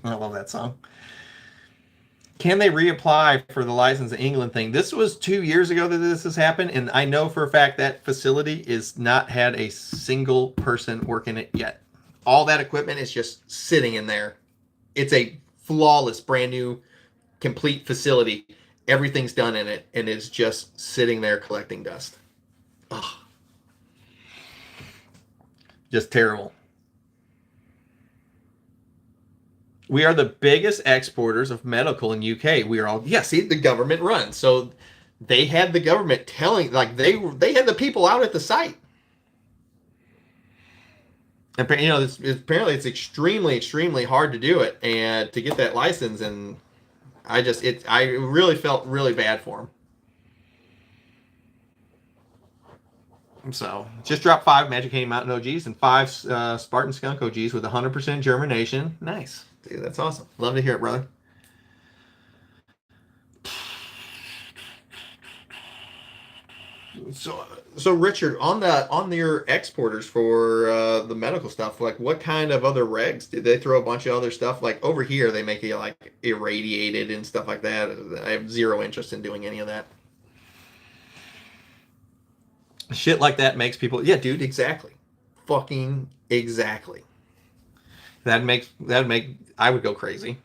love that song. Can they reapply for the license in England thing? This was 2 years ago that this has happened, and I know for a fact that facility is not had a single person working it yet. All that equipment is just sitting in there. It's a flawless, brand new, complete facility. Everything's done in it, and it's just sitting there collecting dust. Ugh. Just terrible. We are the biggest exporters of medical in UK. We are all, see, the government runs. So they had the government telling, like they had the people out at the site. And apparently it's extremely, extremely hard to do it and to get that license. And I really felt really bad for him. So just dropped 5 Magic Candy Mountain OGs and 5 Spartan Skunk OGs with 100% germination. Nice. Dude, that's awesome. Love to hear it, brother. So Richard, on your exporters for the medical stuff, like what kind of other regs did they throw? A bunch of other stuff like over here? They make it like irradiated and stuff like that. I have zero interest in doing any of that. Shit like that makes people, yeah, dude, exactly, fucking exactly. That'd make I would go crazy.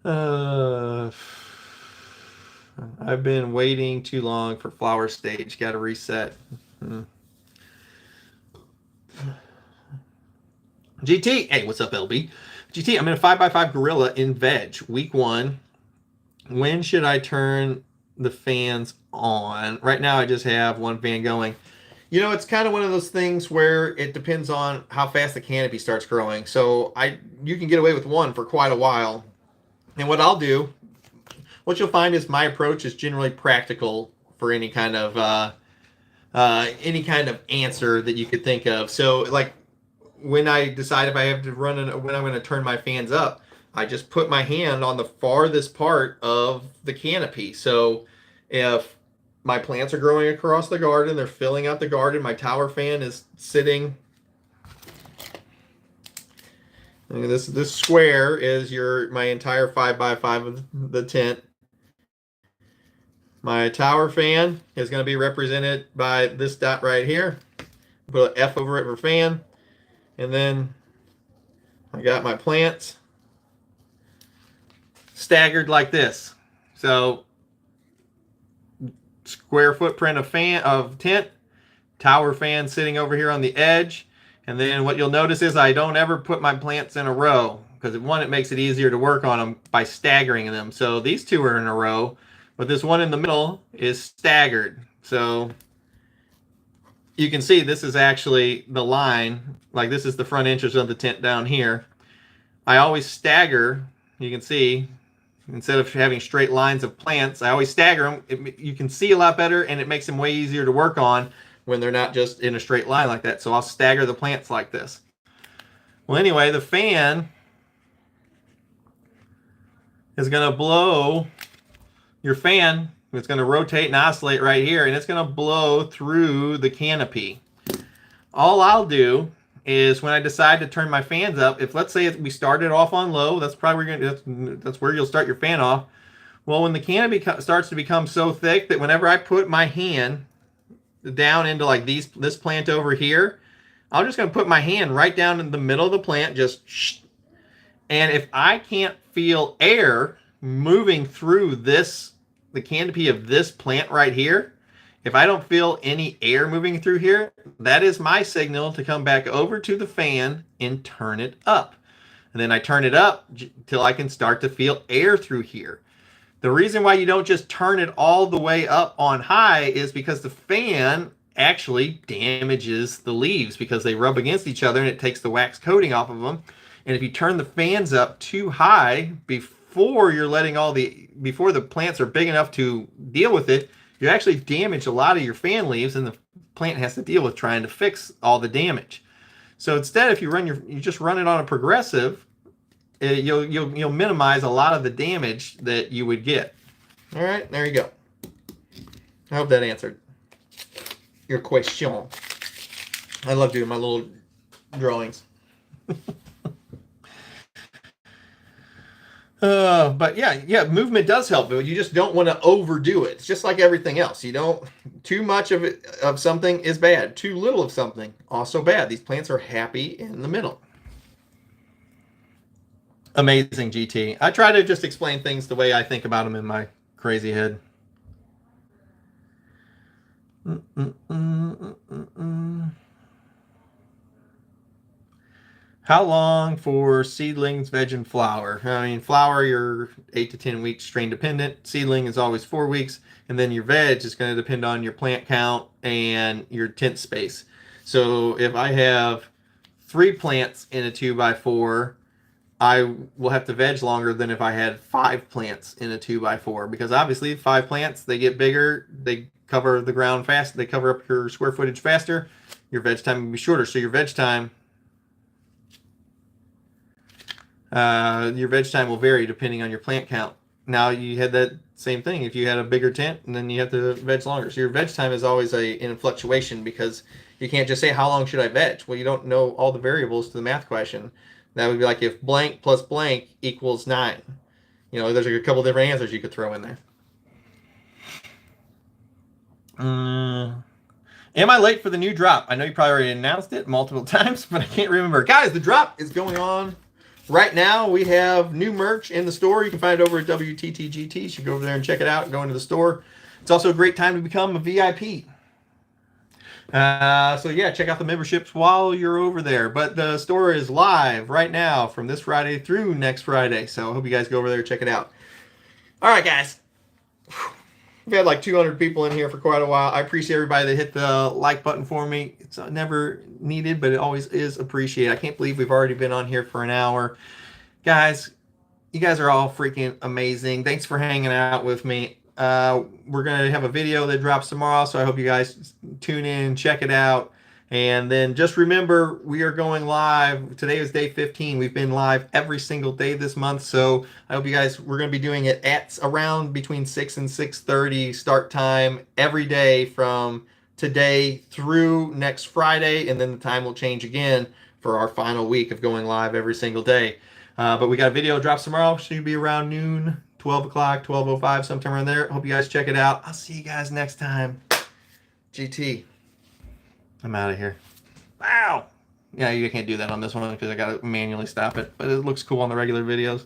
I've been waiting too long for flower stage. Got to reset. GT, hey, what's up, LB? GT, I'm in a 5x5 gorilla in veg. Week 1. When should I turn the fans on? Right now, I just have one fan going. It's kind of one of those things where it depends on how fast the canopy starts growing. So you can get away with one for quite a while. And what you'll find is my approach is generally practical for any kind of any kind of answer that you could think of. So like when I decide if I have to when I'm going to turn my fans up, I just put my hand on the farthest part of the canopy. So if my plants are growing across the garden, they're filling out the garden, my tower fan is sitting. This square is my entire 5x5 of the tent. My tower fan is going to be represented by this dot right here. Put an F over it for fan. And then I got my plants staggered like this. So square footprint of tent, tower fan sitting over here on the edge. And then what you'll notice is I don't ever put my plants in a row because one, it makes it easier to work on them by staggering them. So these two are in a row, but this one in the middle is staggered. So you can see this is actually the line, like this is the front entrance of the tent down here. I always stagger, you can see, instead of having straight lines of plants, I always stagger them. You can see a lot better and it makes them way easier to work on when they're not just in a straight line like that. So I'll stagger the plants like this. Well, anyway, the fan is going to blow your fan. It's going to rotate and oscillate right here, and it's going to blow through the canopy. All I'll do is when I decide to turn my fans up, if let's say we started off on low, that's probably that's where you'll start your fan off. Well, when the canopy starts to become so thick that whenever I put my hand down into like this plant over here, I'm just going to put my hand right down in the middle of the plant, and if I can't feel air moving through the canopy of this plant right here, if I don't feel any air moving through here, that is my signal to come back over to the fan and turn it up. And then I turn it up till I can start to feel air through here. The reason why you don't just turn it all the way up on high is because the fan actually damages the leaves because they rub against each other and it takes the wax coating off of them. And if you turn the fans up too high before the plants are big enough to deal with it, you actually damage a lot of your fan leaves and the plant has to deal with trying to fix all the damage. So instead, if you just run it on a progressive, you'll minimize a lot of the damage that you would get. All right, there you go. I hope that answered your question. I love doing my little drawings. But yeah, movement does help, but you just don't want to overdo it. It's just like everything else. Too much of something is bad. Too little of something, also bad. These plants are happy in the middle. Amazing, GT. I try to just explain things the way I think about them in my crazy head. How long for seedlings, veg, and flower? I mean, flower, you're 8 to 10 weeks strain dependent. Seedling is always 4 weeks. And then your veg is going to depend on your plant count and your tent space. So if I have 3 plants in a 2x4, I will have to veg longer than if I had 5 plants in a 2x4, because obviously 5 plants, they get bigger, they cover the ground fast, they cover up your square footage faster, your veg time will be shorter. So your veg time will vary depending on your plant count. Now you had that same thing. If you had a bigger tent, and then you have to veg longer. So your veg time is always in fluctuation, because you can't just say, how long should I veg? Well, you don't know all the variables to the math question. That would be like if blank plus blank equals 9. There's a couple different answers you could throw in there. Am I late for the new drop? I know you probably already announced it multiple times, but I can't remember. Guys, the drop is going on right now. We have new merch in the store. You can find it over at WTTGT. You should go over there and check it out and go into the store. It's also a great time to become a VIP. So yeah, check out the memberships while you're over there. But the store is live right now from this Friday through next Friday. So I hope you guys go over there and check it out. All right, guys. We've had like 200 people in here for quite a while. I appreciate everybody that hit the like button for me. It's never needed, but it always is appreciated. I can't believe we've already been on here for an hour. Guys, you guys are all freaking amazing. Thanks for hanging out with me. We're going to have a video that drops tomorrow, so I hope you guys tune in, check it out. And then just remember, we are going live. Today is day 15. We've been live every single day this month, so I hope you guys, we're going to be doing it at around between 6 and 6:30 start time every day from today through next Friday, and then the time will change again for our final week of going live every single day. But we got a video drops tomorrow. Should be around noon, 12 o'clock, 12:05, sometime around there. Hope you guys check it out. I'll see you guys next time. GT. I'm out of here. Wow. Yeah, you can't do that on this one because I got to manually stop it. But it looks cool on the regular videos.